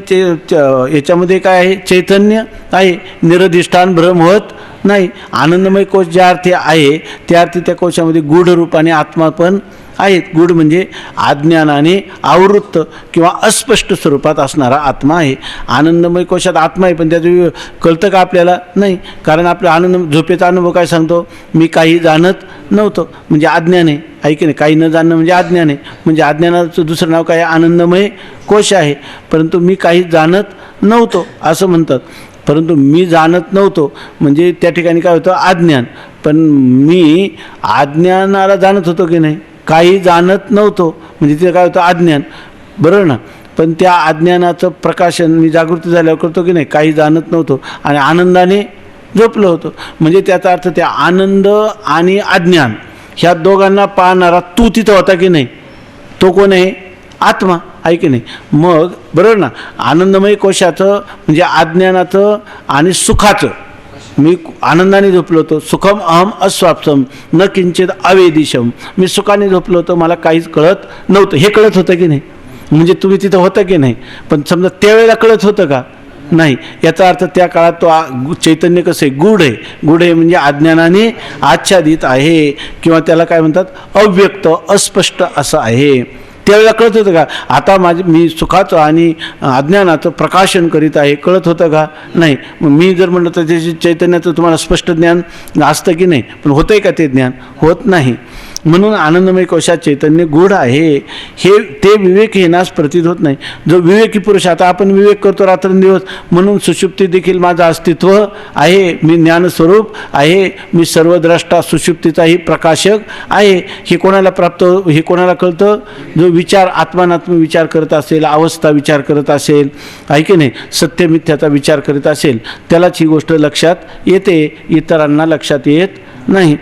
याच्यामध्ये काय आहे, चैतन्य आहे, निरधिष्ठान भ्रम होत नाही. आनंदमय कोश ज्या अर्थी आहे त्या अर्थी त्या कोशामध्ये गूढ रूपाने आत्मा पण आहेत. गूढ म्हणजे अज्ञानाने आवृत्त किंवा अस्पष्ट स्वरूपात असणारा आत्मा आहे. आनंदमय कोशात आत्मा आहे पण त्याचं कळतं का आपल्याला, नाही. कारण आपला आनंद झोपेचा अनुभव काय सांगतो, मी काही जाणत नव्हतो, म्हणजे अज्ञान आहे. ऐक नाही, काही न जाणणं म्हणजे अज्ञान आहे. म्हणजे अज्ञानाचं दुसरं नाव काय, आनंदमय कोश आहे. परंतु मी काही जाणत नव्हतो असं म्हणतात. परंतु मी जाणत नव्हतो म्हणजे त्या ठिकाणी काय होतं, अज्ञान. पण मी अज्ञानाला जाणत होतो की नाही, काही जाणत नव्हतो म्हणजे तिथे काय होतं, अज्ञान, बरोबर ना. पण त्या अज्ञानाचं प्रकाशन मी जागृती झाल्यावर करतो की नाही, काही जाणत नव्हतो आणि आनंदाने झोपलो होतो. म्हणजे त्याचा अर्थ त्या आनंद आणि अज्ञान ह्या दोघांना पाहणारा तू तिथं होता की नाही, तो कोण आहे, आत्मा आहे की नाही. मग बरोबर ना, आनंदमय कोशाचं म्हणजे अज्ञानाचं आणि सुखाचं मी आनंदाने झोपलो होतो, सुखम अहम अस्वाप्सम न किंचित अवेदिशम, मी सुखाने झोपलो होतो, मला काहीच कळत नव्हतं. हे कळत होतं की नाही? म्हणजे तुम्ही तिथं होतं की नाही, पण समजा त्यावेळेला कळत होतं का? नाही. याचा अर्थ त्या काळात तो चैतन्य कसं आहे? गूढ आहे. गूढ आहे म्हणजे अज्ञानाने आच्छादित आहे, किंवा त्याला काय म्हणतात अव्यक्त अस्पष्ट असं आहे. त्यावेळेला कळत होतं का? आता मी सुखाचं आणि अज्ञानाचं प्रकाशन करीत आहे, कळत होतं का? नाही. मग मी जर म्हटलं तर त्याचे चैतन्याचं तुम्हाला स्पष्ट ज्ञान असतं की नाही? पण होतंय का ते ज्ञान? होत नाही. म्हणून आनंदमय कोशात चैतन्य गूढ आहे, हे ते विवेकहीनास प्रतीत होत नाही. जो विवेकी पुरुष, आता आपण विवेक करतो रात्रंदिवस, म्हणून सुषुप्ती देखील माझं अस्तित्व आहे, मी ज्ञानस्वरूप आहे, मी सर्वद्रष्टा सुषुप्तीचाही प्रकाशक आहे. हे कोणाला प्राप्त, हे कोणाला कळतं? जो विचार आत्मानात्म विचार करत असेल, अवस्था विचार करत असेल, आहे की नाही, सत्य मिथ्याचा विचार करीत असेल, त्यालाच ही गोष्ट लक्षात येते, इतरांना लक्षात येत नाही.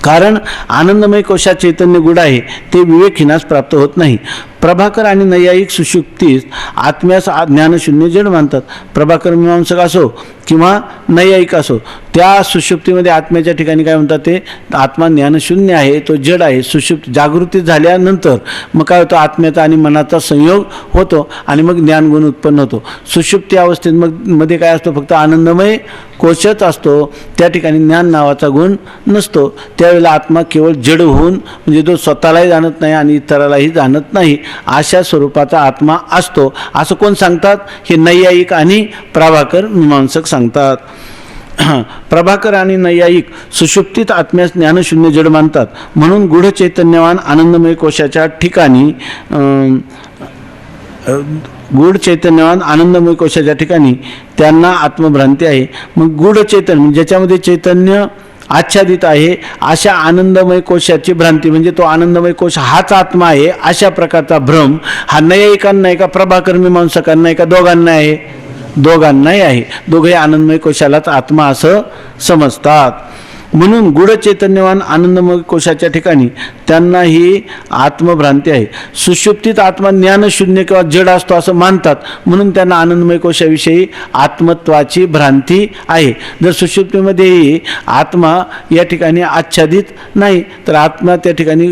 कारण आनंदमय कोशात चैतन्य गूढ आहे, ते विवेकहीनास प्राप्त होत नाही. प्रभाकर आणि नैयायिक सुषुप्तीस आत्म्यास ज्ञानशून्य जड मानतात. प्रभाकर मीमांसक असो किंवा नैयायिक असो, त्या सुषुप्तीमध्ये आत्म्याच्या ठिकाणी काय म्हणतात? ते आत्मा ज्ञानशून्य आहे, तो जड आहे. सुषुप्त जागृती झाल्यानंतर मग काय होतं? आत्म्याचा आणि मनाचा संयोग होतो आणि मग ज्ञानगुण उत्पन्न होतो. सुषुप्ती अवस्थेत मध्ये काय असतो? फक्त आनंदमय कोशच असतो, त्या ठिकाणी ज्ञान नावाचा गुण नसतो. त्यावेळेला आत्मा केवळ जड होऊन, म्हणजे तो स्वतःलाही जाणत नाही आणि इतरालाही जाणत नाही, अशा स्वरूपाचा आत्मा असतो. असं कोण सांगतात? हे नैयायिक आणि प्रभाकर मीमांसक सांगतात. प्रभाकर आणि नैयायिक सुषुप्तीत आत्म्यास ज्ञानशून्य जड मानतात. म्हणून गूढ चैतन्यवान आनंदमय कोशाच्या ठिकाणी गूढ चैतन्यवान आनंदमय कोशाच्या ठिकाणी त्यांना आत्मभ्रांती आहे. मग गूढ चैतन्य ज्याच्यामध्ये चैतन्य आच्छादित आहे, अशा आनंदमय कोशाची भ्रांती, म्हणजे तो आनंदमय कोश हाच आत्मा आहे, अशा प्रकारचा भ्रम हा नैयायिकांना आहे का प्रभाकर मीमांसकांना आहे का दोघांना आहे? दोघांनाही आहे. दोघे आनंदमय कोशालाच आत्मा असं समजतात. म्हणून गूढ चैतन्यवान आनंदमय कोशाच्या ठिकाणी त्यांना ही आत्मभ्रांती आहे. सुषुप्तीत आत्मा ज्ञानशून्य किंवा जड असतो असं मानतात, म्हणून त्यांना आनंदमय कोशाविषयी आत्मत्वाची भ्रांती आहे. जर सुषुप्तीमध्येही आत्मा या ठिकाणी आच्छादित नाही, तर आत्मा त्या ठिकाणी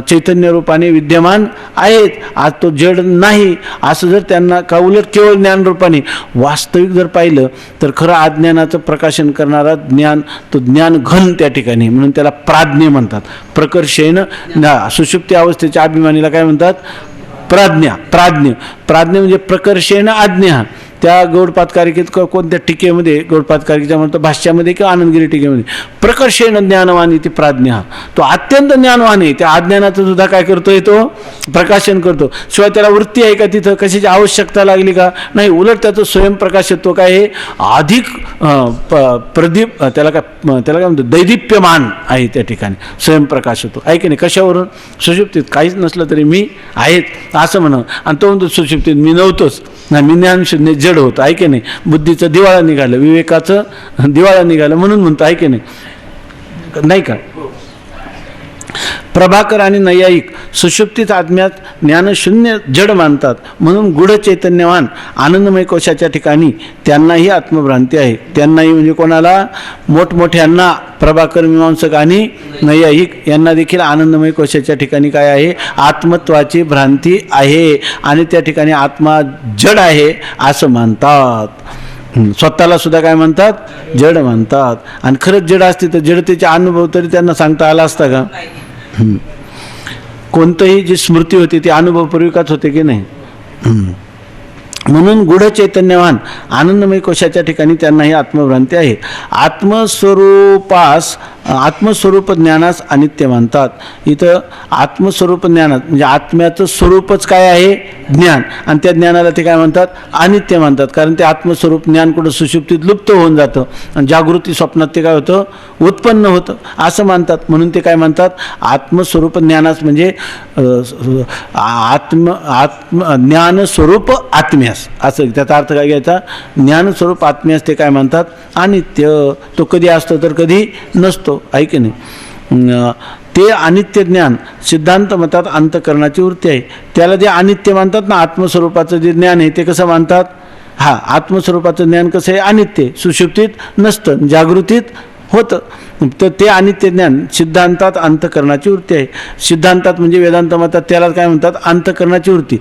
चैतन्य रूपाने विद्यमान आहेत, आज तो जड नाही असं जर त्यांना का उलट केवळ ज्ञानरूपाने वास्तविक जर पाहिलं तर खरं अज्ञानाचं प्रकाशन करणारा ज्ञान, तो ज्ञान घन त्या ठिकाणी, म्हणून त्याला प्राज्ञ म्हणतात. प्रकर्षेन सुषुप्ती अवस्थेच्या अभिमानीला काय म्हणतात? प्राज्ञा. प्राज्ञ म्हणजे प्रकर्षेन आज्ञा. त्या गौडपादकारिकेत कोणत्या टीकेमध्ये, गौडपादकारिकेच्या म्हणतो भाष्यामध्ये किंवा आनंदगिरी टीकेमध्ये, प्रकर्षेन ज्ञानवान इति प्राज्ञा, तो अत्यंत ज्ञानवान आहे, त्या अज्ञानाचं सुद्धा काय करतोय? तो प्रकाशन करतो. शिवाय त्याला वृत्ती आहे का तिथं? कशाची आवश्यकता लागली का? नाही. उलट त्याचं स्वयंप्रकाशत्व काय आहे? अधिक प्रदीप, त्याला काय म्हणतो? दैदिप्यमान आहे त्या ठिकाणी स्वयंप्रकाशत्व, आहे की नाही? कशावरून? सुषुप्तीत काहीच नसलं तरी मी आहेत असं म्हणा, आणि तो म्हणतो सुषुप्तीत मी नव्हतोच, नाही मी ज्ञानशून्य जड होतं, आहे की नाही? बुद्धीचं दिवाळा निघालं, विवेकाचं दिवाळा निघालं, म्हणून म्हणतो, आहे की नाही का? प्रभाकर आणि नैयायिक सुषुप्तीत आत्म्यात ज्ञानशून्य जड मानतात, म्हणून गूढ चैतन्यवान आनंदमय कोशाच्या ठिकाणी त्यांनाही आत्मभ्रांती आहे. त्यांनाही म्हणजे कोणाला? मोठमोठ्यांना, प्रभाकर मीमांसक आणि नैयायिक यांना देखील आनंदमय कोशाच्या ठिकाणी काय आहे? आत्मत्वाची भ्रांती आहे आणि त्या ठिकाणी आत्मा जड आहे असं मानतात. स्वतःला सुद्धा काय म्हणतात? जड म्हणतात. आणि खरंच जड असते तर जडतेचा अनुभव तरी त्यांना सांगता आला असता का? कोणतंही जी स्मृती होती ती अनुभवपूर्विकाच होते की नाही? म्हणून गूढ चैतन्यवान आनंदमय कोशाच्या ठिकाणी त्यांनाही आत्मभ्रांती आहे. आत्मस्वरूप ज्ञानास अनित्य मानतात. इथं आत्मस्वरूप ज्ञानात म्हणजे आत्म्याचं स्वरूपच काय आहे? ज्ञान, आणि त्या ज्ञानाला ते काय म्हणतात? अनित्य मानतात. कारण ते आत्मस्वरूप ज्ञान कुठं सुषुप्तीत लुप्त होऊन जातं आणि जागृती स्वप्नात ते काय होतं? उत्पन्न होतं असं मानतात. म्हणून ते काय म्हणतात? आत्मस्वरूप ज्ञानास म्हणजे ज्ञानस्वरूप आत्म्यास, असं त्याचा अर्थ काय घ्यायचा? ज्ञानस्वरूप आत्म्यास ते काय म्हणतात? अनित्य. तो कधी असतो तर कधी नसतो, आहे की नाही? ते अनित्य ज्ञान सिद्धांत मतात अंतःकरणाची वृत्ती आहे. त्याला जे अनित्य मानतात ना, आत्मस्वरूपाचं जे ज्ञान आहे ते कसं मानतात? हा आत्मस्वरूपाचं ज्ञान कसं आहे, अनित्य, सुषुप्तीत नसतं, जागृतीत होतं. तर ते अनित्य ज्ञान सिद्धांतात अंतःकरणाची वृत्ती आहे. सिद्धांतात म्हणजे वेदांत मतात त्याला काय म्हणतात, अंतःकरणाची वृत्ती.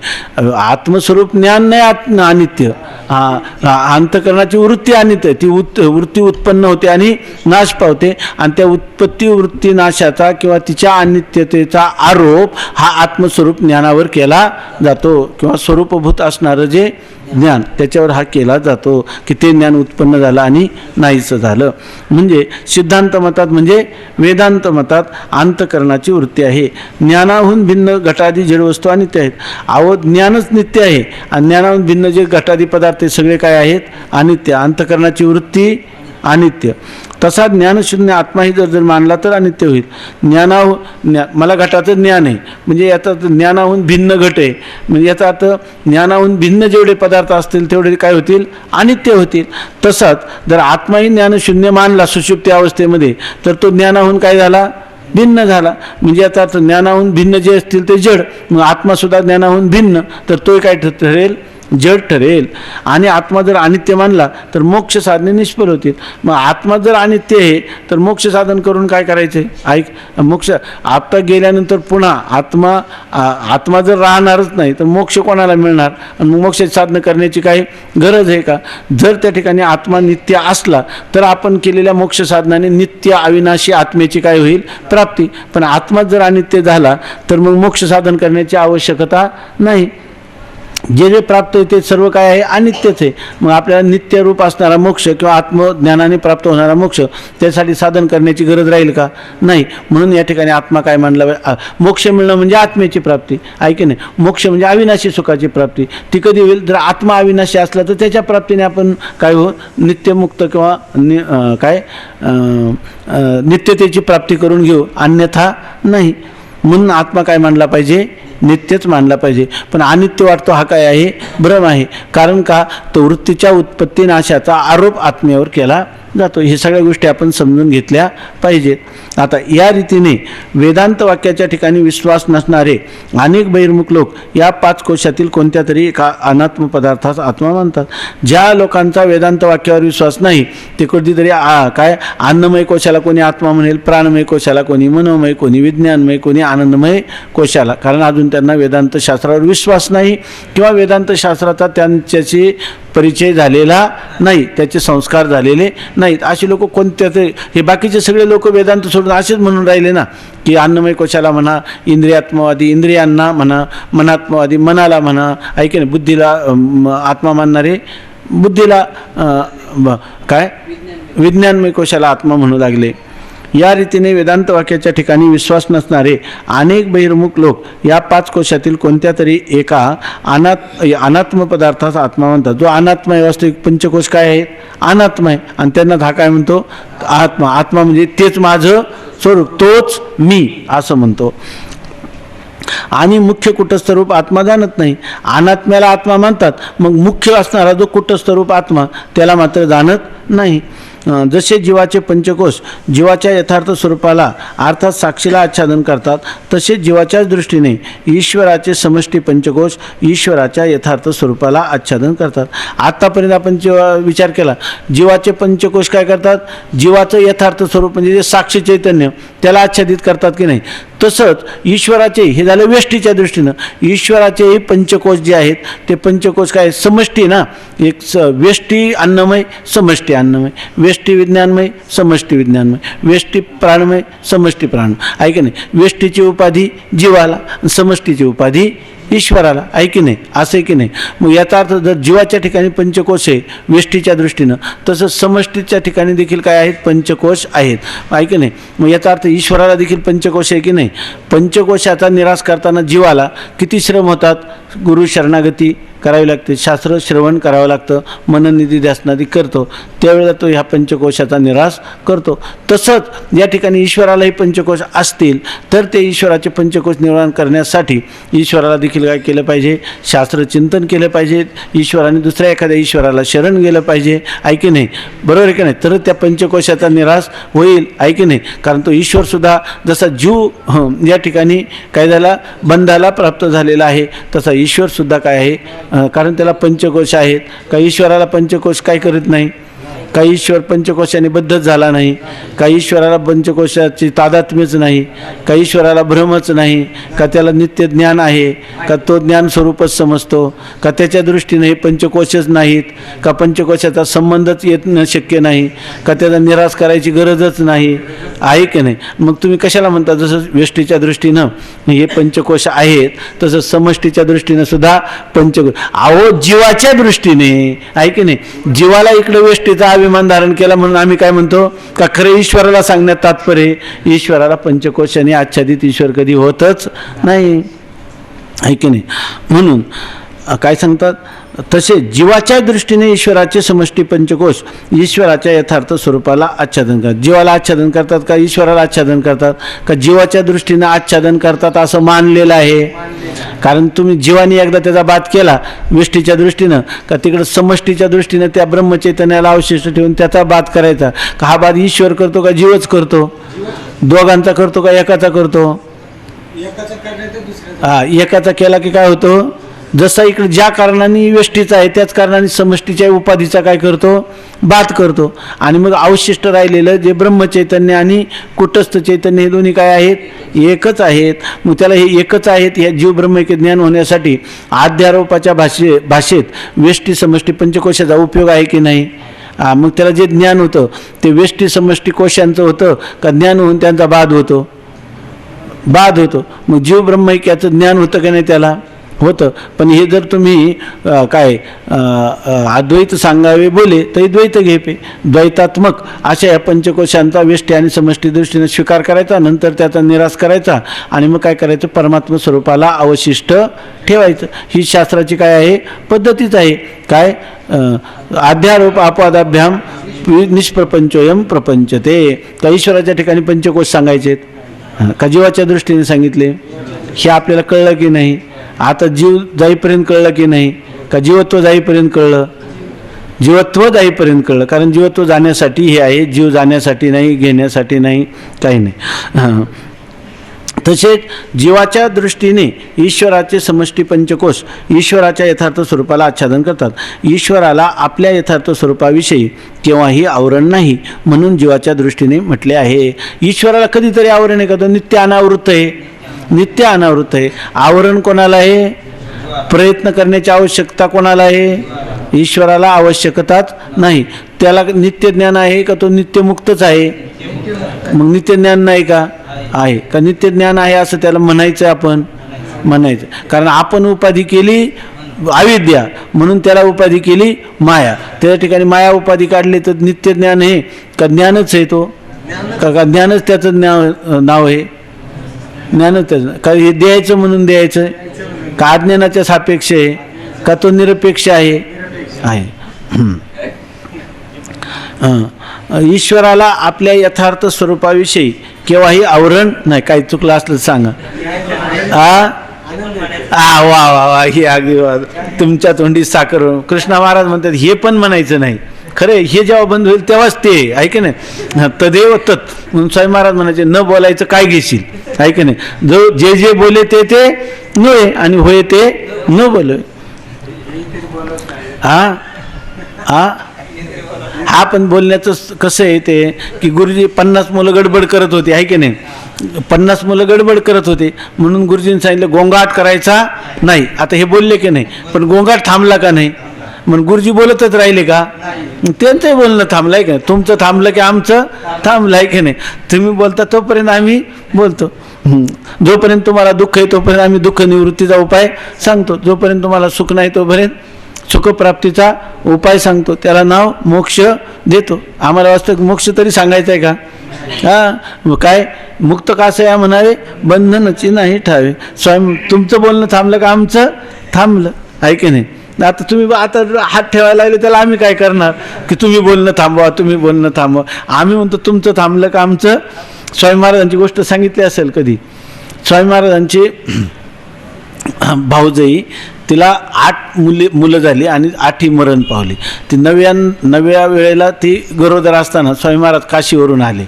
आत्मस्वरूप ज्ञान नाही अनित्य, अंतःकरणाची वृत्ती अनित्य. ती वृत्ती उत्पन्न होते आणि नाश पावते, आणि त्या उत्पत्ती वृत्ती नाशाचा किंवा तिच्या अनित्यतेचा आरोप हा आत्मस्वरूप ज्ञानावर केला जातो, किंवा स्वरूपभूत असणारं जे ज्ञान त्याच्यावर हा केला जातो की ते ज्ञान उत्पन्न झालं आणि नाहीचं झालं. म्हणजे सिद्धांत मतात म्हणजे वेदांत मतात अंतःकरणाची वृत्ती आहे. ज्ञानाहून भिन्न घटादी जड वस्तू अनित्य आहेत. अहो ज्ञानच नित्य आहे, आणि ज्ञानाहून भिन्न जे घटादी पदार्थ ते सगळे काय आहेत, अनित्य. अंतःकरणाची वृत्ती अनित्य. तसा ज्ञानशून्य आत्माही जर मानला तर अनित्य होईल. मला घटाचं ज्ञान आहे म्हणजे याचा ज्ञानाहून भिन्न घट आहे, म्हणजे याचा अर्थ ज्ञानाहून भिन्न जेवढे पदार्थ असतील तेवढे काय होतील, अनित्य होतील. तसंच जर आत्माही ज्ञानशून्य मानला सुषुप्ती अवस्थेमध्ये, तर तो ज्ञानाहून काय झाला, भिन्न झाला. म्हणजे याचा अर्थ ज्ञानाहून भिन्न जे असतील ते जड, मग आत्मासुद्धा ज्ञानाहून भिन्न, तर तो काय ठरेल, जड ठरेल. आणि आत्मा जर अनित्य मानला तर मोक्ष साधने निष्फळ होतील. मग आत्मा जर अनित्य आहे तर मोक्ष साधन करून काय करायचे, ऐक, मोक्ष आता गेल्यानंतर पुन्हा आत्मा जर राहणारच नाही तर मोक्ष कोणाला मिळणार, आणि मग मोक्ष साधन करण्याची काही गरज आहे का. जर त्या ठिकाणी आत्मा नित्य असला तर आपण केलेल्या मोक्ष साधनाने नित्य अविनाशी आत्मेची काय होईल, प्राप्ती. पण आत्मा जर अनित्य झाला तर मग मोक्ष साधन करण्याची आवश्यकता नाही. जे जे प्राप्त होते ते सर्व काय आहे, अनित्यच आहे. मग आपल्याला नित्य रूप असणारा मोक्ष किंवा आत्मज्ञानाने प्राप्त होणारा मोक्ष त्यासाठी साधन करण्याची गरज राहील का, नाही. म्हणून या ठिकाणी आत्मा काय मानला, मोक्ष मिळणं म्हणजे आत्मेची प्राप्ती आहे की नाही. मोक्ष म्हणजे अविनाशी सुखाची प्राप्ती. ती कधी होईल, जर आत्मा अविनाशी असला तर त्याच्या प्राप्तीने आपण काय हो, नित्यमुक्त किंवा नित्यतेची प्राप्ती करून घेऊ, अन्यथा नाही. म्हणून आत्मा काय मानला पाहिजे, नित्यच मानला पाहिजे. पण अनित्य वाटतो हा काय आहे, भ्रम आहे. कारण का, तो वृत्तीच्या उत्पत्ती नाशाचा आरोप आत्म्यावर केला जातो. हे सगळ्या गोष्टी आपण समजून घेतल्या पाहिजेत. आता या रीतीने वेदांत वाक्याच्या ठिकाणी विश्वास नसणारे अनेक बहिर्मुख लोक या 5 कोशातील कोणत्या तरी एका अनात्म पदार्थास आत्मा मानतात. ज्या लोकांचा वेदांत वाक्यावर विश्वास नाही ते कधीतरी काय अन्नमय कोशाला कोणी आत्मा म्हणेल, प्राणमय कोशाला कोणी मनोमय, कोणी विज्ञानमय, कोणी आनंदमय कोशाला. कारण अजून त्यांना वेदांत शास्त्रावर विश्वास नाही किंवा वेदांत शास्त्राचा त्यांच्याशी परिचय झालेला नाही, त्याचे संस्कार झालेले नाहीत. असे लोक कोणत्या तरी, हे बाकीचे सगळे लोक वेदांत सोडून असेच म्हणून राहिले ना की अन्नमय कोशाला म्हणा, इंद्रियात्मवादी इंद्रियांना म्हणा, मनात्मवादी मनाला म्हणा, ऐके ना, बुद्धीला आत्मा मानणारे बुद्धीला काय विज्ञानमय कोशाला आत्मा म्हणू लागले. या रीतीने वेदांत वाक्याच्या ठिकाणी विश्वास नसणारे अनेक बहिर्मुख लोक या 5 कोशातील कोणत्या तरी एका अनात्म पदार्थाचा आत्मा म्हणतात. जो अनात्मा आहे, वास्तविक पंचकोश काय आहेत, अनात्मा आहे. आणि त्यांना हा काय म्हणतो, आत्मा. आत्मा म्हणजे तेच माझं स्वरूप, तोच मी असं म्हणतो. आणि मुख्य कुटस्थरूप आत्मा जाणत नाही. अनात्म्याला आत्मा मानतात, मग मुख्य असणारा जो कुटस्थरूप आत्मा त्याला मात्र जाणत नाही. जसे जीवाचे पंचकोश जीवाच्या यथार्थ स्वरूपाला अर्थात साक्षीला आच्छादन करतात, तसे जीवाच्याच दृष्टीने ईश्वराचे समष्टी पंचकोश ईश्वराच्या यथार्थ स्वरूपाला आच्छादन करतात. आत्तापर्यंत आपण जेव्हा विचार केला, जीवाचे पंचकोश काय करतात, जीवाचं यथार्थ स्वरूप म्हणजे जे साक्षी चैतन्य त्याला आच्छादित करतात की नाही. तसंच ईश्वराचे, हे झालं व्यष्टीच्या दृष्टीनं, ईश्वराचेही पंचकोश जे आहेत ते पंचकोश काय, समष्टी ना, एक व्यष्टी अन्नमय, समष्टी अन्नमय, व्यष्टी विज्ञानमय, समष्टी विज्ञानमय, व्यष्टी प्राणमय, समष्टी प्राणमय. ऐक नाही, व्यष्टीची उपाधी जीवाला, समष्टीची उपाधी ईश्वराला, आहे की नाही, असं आहे की नाही. मग याचा अर्थ जर जीवाच्या ठिकाणी पंचकोश आहे व्यष्टीच्या दृष्टीनं, तसंच समष्टीच्या ठिकाणी देखील काय आहेत, पंचकोश आहेत, आहे की नाही. मग याचा अर्थ ईश्वराला देखील पंचकोश आहे की नाही. पंचकोशाचा निराश करताना जीवाला किती श्रम होतात, गुरु शरणागती करावी लागते, शास्त्र श्रवण करावं लागतं, मननिधी ध्यासनादी करतो, त्यावेळेला तो ह्या पंचकोशाचा निराश करतो. तसंच या ठिकाणी ईश्वरालाही पंचकोश असतील तर ते ईश्वराचे पंचकोश निर्माण करण्यासाठी ईश्वराला देखील देखील काय केलं पाहिजे, शास्त्रचिंतन केलं पाहिजे, ईश्वराने दुसऱ्या एखाद्या ईश्वराला शरण गेलं पाहिजे, आहे की नाही, बरोबर आहे की नाही, तर त्या पंचकोशाचा निराश होईल, आहे की नाही. कारण तो ईश्वरसुद्धा जसा जीव या ठिकाणी काय झाला, बंधाला प्राप्त झालेला आहे, तसा ईश्वरसुद्धा काय आहे, कारण त्याला पंचकोश आहेत. का ईश्वराला पंचकोश काय करत नाही, का ईश्वर पंचकोशाने बद्धच झाला नाही, का ईश्वराला पंचकोशाची तादात्म्यच नाही, का ईश्वराला भ्रमच नाही, का त्याला नित्य ज्ञान आहे, का तो ज्ञान स्वरूपच समजतो, का त्याच्या दृष्टीने हे पंचकोशच नाहीत, का पंचकोशाचा संबंधच येणं शक्य नाही, का त्याचा निराश करायची गरजच नाही, आहे की नाही. मग तुम्ही कशाला म्हणता, जसं व्यष्टीच्या दृष्टीनं हे पंचकोश आहेत तसं समष्टीच्या दृष्टीनं सुद्धा पंचकोश. अहो जीवाच्या दृष्टीने, आहे की नाही, जीवाला इकडे व्यष्टीचा अभिमान धारण केला म्हणून आम्ही काय म्हणतो, का खरं ईश्वराला सांगण्यात तात्पर्य, ईश्वराला पंचकोशाने आच्छादित ईश्वर कधी होतच नाही, आहे की नाही. म्हणून काय सांगतात, तसे जीवाच्या दृष्टीने ईश्वराचे समष्टी पंचकोश ईश्वराच्या यथार्थ स्वरूपाला आच्छादन करतात. जीवाला आच्छादन करतात का ईश्वराला आच्छादन करतात, का जीवाच्या दृष्टीने आच्छादन करतात असं मानलेलं आहे. कारण तुम्ही जीवाने एकदा त्याचा बात केला व्यष्टीच्या दृष्टीनं, का तिकडं समष्टीच्या दृष्टीनं त्या ब्रह्मचैतन्याला अवशिष्ट ठेवून त्याचा बात करायचा, का हा बात ईश्वर करतो का जीवच करतो, दोघांचा करतो का एकाचा करतो. एकाचा केला की काय होतं, जसा इकडे ज्या कारणाने व्यष्टीचा आहे त्याच कारणाने समष्टीच्या उपाधीचा काय करतो, बात करतो. आणि मग अवशिष्ट राहिलेलं जे ब्रह्मचैतन्य आणि कुटस्थ चैतन्य हे दोन्ही काय आहेत, एकच आहेत. मग त्याला हे एकच आहेत ह्या जीव ब्रह्मैक्य ज्ञान होण्यासाठी आध्यारोपाच्या भाषेत व्यष्टी समष्टी पंचकोशाचा उपयोग आहे की नाही. मग त्याला जे ज्ञान होतं ते व्यष्टी समष्टी कोशांचं होतं का ज्ञान होऊन त्यांचा बाद होतो, बाद होतो. मग जीव ब्रह्मैक्याचं ज्ञान होतं की नाही, त्याला होतं. पण हे जर तुम्ही काय अद्वैत सांगावे बोले तर द्वैत घेपे, द्वैतात्मक अशा या पंचकोशांचा व्यष्टी आणि समष्टी दृष्टीने स्वीकार करायचा, नंतर त्याचा निराश करायचा आणि मग काय करायचं, परमात्मा स्वरूपाला अवशिष्ट ठेवायचं. ही शास्त्राची काय आहे, पद्धतीच आहे. काय अध्यारोप अपवादाभ्याम निष्प्रपंचोयम प्रपंचते. का ईश्वराच्या ठिकाणी पंचकोश सांगायचे का जीवाच्या दृष्टीने सांगितले, हे आपल्याला कळलं की नाही. आता जीव जाईपर्यंत कळलं की नाही, का जीवत्व जाईपर्यंत कळलं, जीवत्व जाईपर्यंत कळलं. कारण जीवत्व जाण्यासाठी हे आहे, जीव जाण्यासाठी नाही, घेण्यासाठी नाही, काही नाही. तसेच जीवाच्या दृष्टीने ईश्वराचे समष्टी पंचकोश ईश्वराच्या यथार्थ स्वरूपाला आच्छादन करतात. ईश्वराला आपल्या यथार्थ स्वरूपाविषयी केव्हाही आवरण नाही म्हणून जीवाच्या दृष्टीने म्हटले आहे. ईश्वराला कधीतरी आवरण आहे का, तो नित्य अनावृत्त आहे, नित्य अनावृत्त आहे. आवरण कोणाला आहे, प्रयत्न करण्याची आवश्यकता कोणाला आहे, ईश्वराला आवश्यकताच नाही. त्याला नित्य ज्ञान आहे का, तो नित्यमुक्तच आहे. मग नित्य ज्ञान नाही का, आहे का नित्य ज्ञान आहे असं त्याला म्हणायचं, आपण म्हणायचं. कारण आपण उपाधी केली अविद्या म्हणून त्याला उपाधी केली माया, त्या ठिकाणी माया उपाधी काढली तर नित्य ज्ञान आहे का, ज्ञानच आहे तो का ज्ञानच त्याचं नाव आहे, ज्ञानच त्याचं का हे द्यायचं म्हणून द्यायचं का अज्ञानाच्या सापेक्ष आहे का तो निरपेक्ष आहे. ईश्वराला आपल्या यथार्थ स्वरूपाविषयी केव्हाही आवरण नाही. काही चुकलं असलं सांगा. वा वा वा, ही अगदी तुमच्या तोंडी साखर. कृष्णा महाराज म्हणतात हे पण म्हणायचं नाही, खरे हे जेव्हा बंद होईल तेव्हाच ते आहे की नाही. तदेव तत् म्हणून स्वामी महाराज म्हणायचे, न बोलायचं काय घेशील, आहे की नाही. जो जे जे बोले ते ते नव्हे आणि होय ते न बोले. हा पण बोलण्याचं कसं आहे ते की गुरुजी 50 मुलं गडबड करत होती, आहे की नाही. 50 मुलं गडबड करत होते म्हणून गुरुजींनी सांगितलं गोंगाट करायचा नाही. आता हे बोलले की नाही, पण गोंगाट थांबला का नाही, मग गुरुजी बोलतच राहिले का, त्यांचंही बोलणं थांबलं आहे का. तुमचं थांबलं की आमचं थांबलं आहे की नाही. तुम्ही बोलता तोपर्यंत आम्ही बोलतो, जोपर्यंत तुम्हाला दुःख आहे तोपर्यंत आम्ही दुःख निवृत्तीचा उपाय सांगतो, जोपर्यंत तुम्हाला सुख नाही तोपर्यंत सुखप्राप्तीचा उपाय सांगतो, त्याला नाव मोक्ष देतो. आम्हाला वास्तविक मोक्ष तरी सांगायचं आहे का. काय मुक्त कासं या म्हणावे बंधनची नाही ठावे. स्वयं तुमचं बोलणं थांबलं का आमचं थांबलं, आहे की नाही. आता तुम्ही आता हात ठेवायला लागले त्याला आम्ही काय करणार की तुम्ही बोलणं थांबवा, तुम्ही बोलणं थांबवा. आम्ही म्हणतो तुमचं थांबलं का आमचं. स्वामी महाराजांची गोष्ट सांगितली असेल कधी. स्वामी महाराजांची भाऊजाई, तिला 8 मुलं झाली आणि 8ही मरण पावली. ती नव्या वेळेला ती गरोदर असताना स्वामी महाराज काशीवरून आले.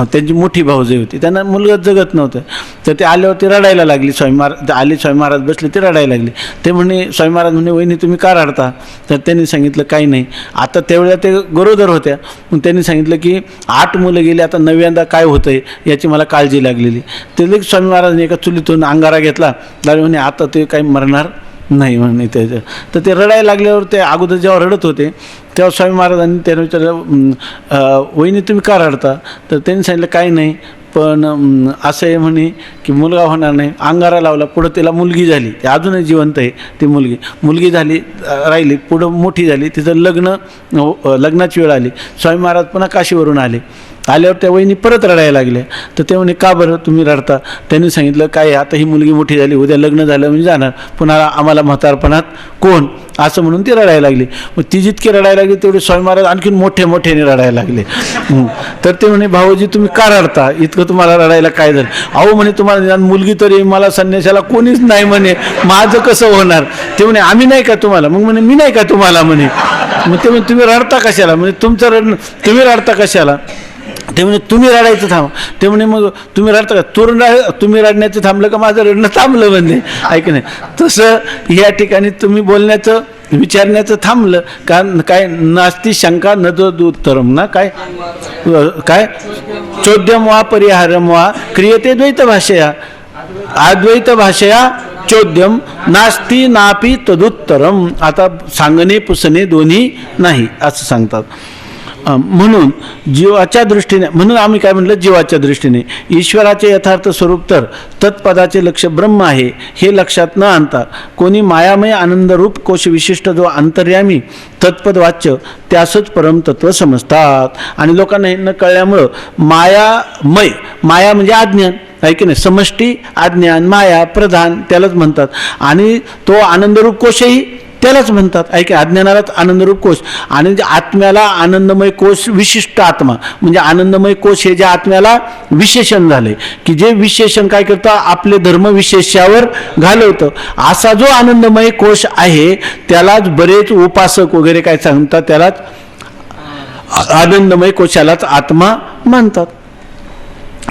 त्यांची मोठी भाऊजाई होती, त्यांना मुलगा जगत नव्हतं. तर ते आल्यावर ती रडायला लागली. स्वामी महाराज बसले, ते रडायला लागले. ते म्हणे, स्वामी महाराज म्हणे, वहिनी तुम्ही का रडता? तर त्यांनी सांगितलं काही नाही. आता त्यावेळेला ते गरोदर होत्या. मग त्यांनी सांगितलं की 8 मुलं गेली, आता 9व्यांदा काय होतं आहे याची मला काळजी लागलेली. ते लगेच स्वामी महाराजांनी एका चुलीतून अंगारा घेतला, म्हणे आता ते काही मरणार नाही म्हणे. त्याचं तर ते रडायला लागल्यावर, ते अगोदर जेव्हा रडत होते तेव्हा स्वामी महाराजांनी त्यांना विचारलं, वहिनी तुम्ही का रडता? तर त्यांनी सांगितलं काही नाही, पण असं आहे म्हणे की मुलगा होणार नाही. अंगारा लावला, पुढं तिला मुलगी झाली, ती अजूनही जिवंत आहे. ती मुलगी झाली, राहिली, पुढं मोठी झाली, तिचं लग्नाची वेळ आली. स्वामी महाराज पुन्हा काशीवरून आल्यावर त्या वहिनी परत रडायला लागल्या. तर ते म्हणे, का बरं तुम्ही रडता? त्यांनी सांगितलं, काय आता ही मुलगी मोठी झाली, उद्या लग्न झालं म्हणजे जाणार, पुन्हा आम्हाला म्हातारपणात कोण, असं म्हणून ती रडायला लागली. मग ती जितकी रडायला लागली तेवढे स्वामी महाराज आणखीन मोठ्याने रडायला लागले. तर ते म्हणे, भाऊजी तुम्ही का रडता? इतकं तुम्हाला रडायला काय झालं? अहो म्हणे, तुम्हाला मुलगी तरी, मला संन्यासाला कोणीच नाही म्हणे, माझं कसं होणार? ते म्हणे, आम्ही नाही का तुम्हाला? मग म्हणे, मी नाही का तुम्हाला म्हणे? मग ते म्हणे, तुम्ही रडता कशाला? म्हणजे तुमचं रडणं, तुम्ही रडता कशाला? ते म्हणे, तुम्ही रडायचं थांब. ते म्हणे, मग तुम्ही रडता का? तुम्ही रडण्याचं थांबलं का माझं रडणं थांबलं म्हणजे? ऐक नाही. तसं या ठिकाणी तुम्ही बोलण्याचं, विचारण्याचं थांबलं. कारण काय, नास्ती शंका न उत्तरम ना, काय चोद्यम वा परिहारम वा क्रियते द्वैत भाषया, अद्वैत भाषया चोद्यम नास्ती नापी तदुत्तरम. आता सांगणे पुसणे दोन्ही नाही असं सांगतात. म्हणून जीवाच्या दृष्टीने, म्हणून आम्ही काय म्हटलं, जीवाच्या दृष्टीने ईश्वराचे यथार्थ स्वरूप तर तत्पदाचे लक्ष ब्रह्म आहे हे लक्षात न आणता कोणी मायामय आनंदरूप कोश विशिष्ट जो अंतर्यामी तत्पद वाच्य त्यासच परमतत्व समजतात. आणि लोकांना हे न कळल्यामुळं माया म्हणजे अज्ञान आहे की नाही, समष्टी अज्ञान, माया प्रधान त्यालाच म्हणतात. आणि तो आनंदरूप कोशही त्यालाच म्हणतात. ऐका, अज्ञानालाच आनंदरूप कोश, आणि आत्म्याला आनंदमय कोश विशिष्ट आत्मा, म्हणजे आनंदमय कोश हे जे आत्म्याला विशेषण झाले, की जे विशेषण काय करतं, आपले धर्म विशेष्यावर घालवतं. असा जो आनंदमय कोश आहे त्यालाच बरेच उपासक वगैरे काय सांगतात, त्यालाच आनंदमय कोशालाच आत्मा मानतात.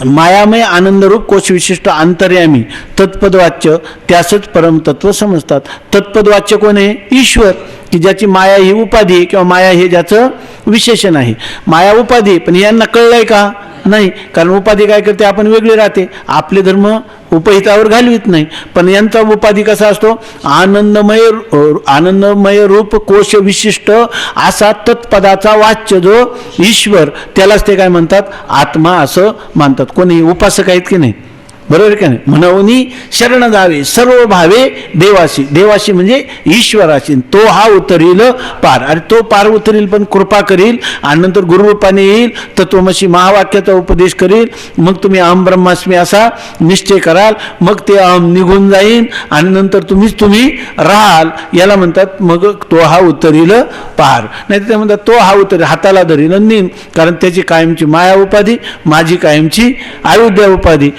मायामय आनंदरूप कोश विशिष्ट अंतर्यामी तत्पदवाच्य त्यासच परमतत्व समजतात. तत्पदवाच्य कोण आहे? ईश्वर, की ज्याची माया ही उपाधी आहे, किंवा माया हे ज्याचं विशेषण आहे. माया उपाधी, पण यांना कळलंय का? नाही. कारण उपाधी काय करते, आपण वेगळे राहते, आपले धर्म उपहितावर घालवित नाही. पण यांचा उपाधी कसा असतो, आनंदमय रूप कोश विशिष्ट असा तत्पदाचा वाच्य जो ईश्वर, त्यालाच ते काय म्हणतात, आत्मा असं मानतात. कोणी उपासक आहेत की नाही, बरोबर का नाही? म्हणून शरण जावे सर्व भावे देवाशी, देवाशी म्हणजे ईश्वराशी, तो हा उतरील पार. आणि तो पार उतरील पण कृपा करील, आणि नंतर गुरुरूपाने येईल, तत्वमसी महावाक्याचा उपदेश करील. मग तुम्ही अहम ब्रह्मास्मी असा निश्चय कराल, मग ते अहम निघून जाईल, आणि नंतर तुम्ही राहाल. याला म्हणतात मग तो हा उतरील पार. नाही तर ते म्हणतात तो हा उतरील, हाताला धरील नेन, कारण त्याची कायमची माया उपाधी, माझी कायमची अविद्या उपाधी.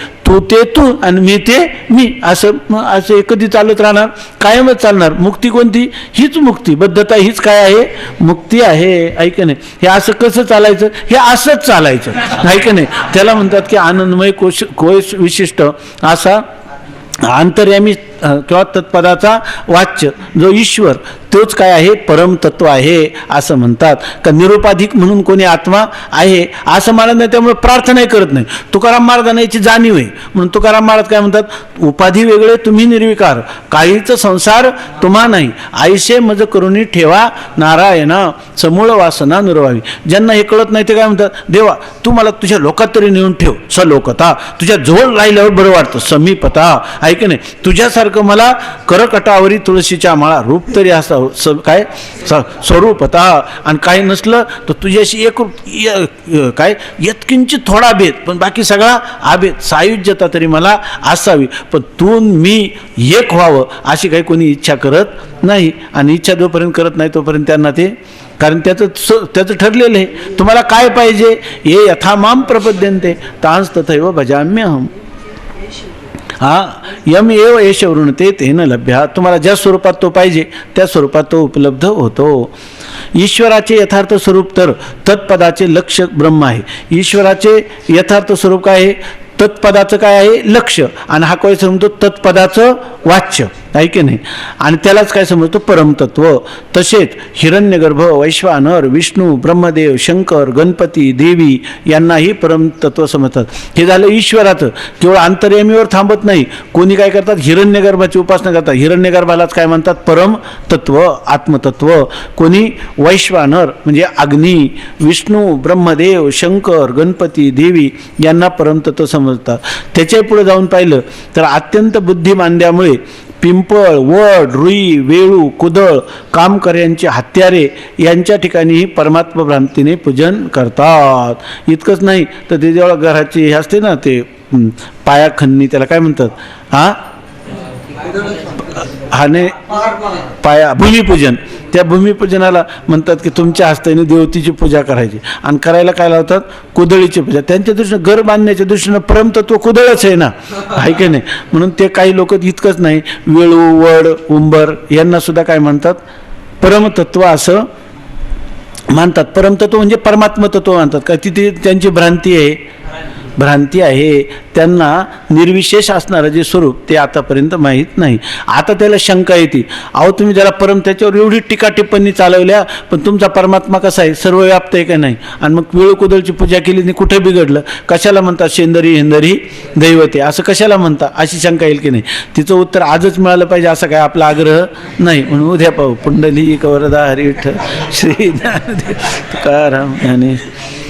तू आणि मी ते मी, असं कधी चालत राहणार, कायमच चालणार. मुक्ती कोणती? हीच मुक्ती, बद्धता हीच काय आहे? मुक्ती आहे. ऐक नाही, हे असं कसं चालायचं? हे असंच चालायचं, ऐक नाही. त्याला म्हणतात की आनंदमय कोश विशिष्ट असा अंतर्यामी किंवा तत्पदाचा वाच्य जो ईश्वर, तोच काय आहे? परमतत्व आहे असं म्हणतात. का निरुपाधिक म्हणून कोणी आत्मा आहे असं मानत नाही, त्यामुळे प्रार्थनाही करत नाही. तुकाराम महाराजांना याची जाणीव आहे, म्हणून तुकाराम महाराज काय म्हणतात, उपाधी वेगळे तुम्ही निर्विकार, काहीच संसार तुम्हा नाही, आईशे मज करुणी ठेवा नारायणा, समूळ वासना नुरवावी. ज्यांना हे कळत नाही ते काय म्हणतात, देवा तू मला तुझ्या लोकात तरी नेऊन ठेव, सलोकता, तुझ्या जवळ राहिल्यावर बरं वाटतं, समीपता, ऐक नाही, तुझ्यासारखं मला करकटावरी तुळशीच्या माळा, रूप तरी असावं, काय स्वरूपता, आणि काही नसलं तर तुझ्याशी एक काय यत्किंचित थोडा भेद, पण बाकी सगळा आभेद, सायुज्यता तरी मला असावी. पण तू मी एक व्हावं अशी काही कोणी इच्छा करत नाही. आणि इच्छा जोपर्यंत करत नाही तोपर्यंत त्यांना ते, कारण त्याचं ठरलेलं आहे, तुम्हाला काय पाहिजे, ये यथा माम प्रपद्यन्ते तांस तथैव भजाम्यहम. यम एव एष वृणते तेन लभ्य. तुम्हाला ज्या स्वरूपात तो पाहिजे त्या स्वरूपात तो उपलब्ध होतो. ईश्वराचे यथार्थ स्वरूप तर तत्पदाचे लक्ष ब्रह्म आहे. ईश्वराचे यथार्थ स्वरूप काय आहे? तत्पदाचं काय आहे? लक्ष. आणि हा काय समजतो? तत्पदाचं वाच्य आहे की नाही. आणि त्यालाच काय समजतो? परमतत्व. तसेच हिरण्यगर्भ, वैश्वानर, विष्णू, ब्रह्मदेव, शंकर, गणपती, देवी यांनाही परमतत्व समजतात. हे झालं ईश्वराचं. केवळ अंतर्यामीवर थांबत नाही. कोणी काय करतात? हिरण्यगर्भाची उपासना करतात. हिरण्यगर्भालाच काय म्हणतात? परमतत्व, आत्मतत्व. कोणी? वैश्वानर म्हणजे अग्नी, विष्णू, ब्रह्मदेव, शंकर, गणपती, देवी यांना परमतत्व समजतात. त्याच्या पुढे जाऊन पाहिलं तर अत्यंत बुद्धी मांद्यामुळे पिंपळ, वड, रुई, वेळू, कुदळ, कामकर्यांची हत्यारे यांच्या ठिकाणीही परमात्मा भ्रांतीने पूजन करतात. इतकंच नाही तर ते जेव्हा घराची हे असते ना, ते पायाखन्नी, त्याला काय म्हणतात? हाने पाया भूमिपूजन. त्या भूमिपूजनाला म्हणतात की तुमच्या हस्त्याने देवतेची पूजा करायची. आणि करायला काय लावतात? कुदळीची पूजा. त्यांच्या दृष्टीनं, घर बांधण्याच्या दृष्टीनं परमतत्व कुदळच आहे ना, आहे की नाही. म्हणून ते काही लोक इतकंच नाही, वेळू, वड, उंबर यांना सुद्धा काय म्हणतात? परमतत्व असं मानतात. परमतत्व म्हणजे परमात्मतत्व मानतात. का तिथे त्यांची भ्रांती आहे, भ्रांती आहे. त्यांना निर्विशेष असणारं जे स्वरूप ते आतापर्यंत माहीत नाही. आता त्याला शंका येते, अहो तुम्ही जरा त्याच्यावर एवढी टीका टिप्पणी चालवल्या, पण तुमचा परमात्मा कसा आहे? सर्वव्याप्त आहे का नाही? आणि मग वेळूकुदळची पूजा केली आणि कुठे बिघडलं? कशाला म्हणतात शेंदरी हिंदरी दैवते? असं कशाला म्हणता? अशी शंका येईल की नाही. तिचं उत्तर आजच मिळालं पाहिजे असं काय आपला आग्रह नाही. म्हणून उद्या पाहू. पुंडलिक वरदा हरी विठ्ठल श्री ज्ञानदेव तुकाराम ज्ञानेश्वर.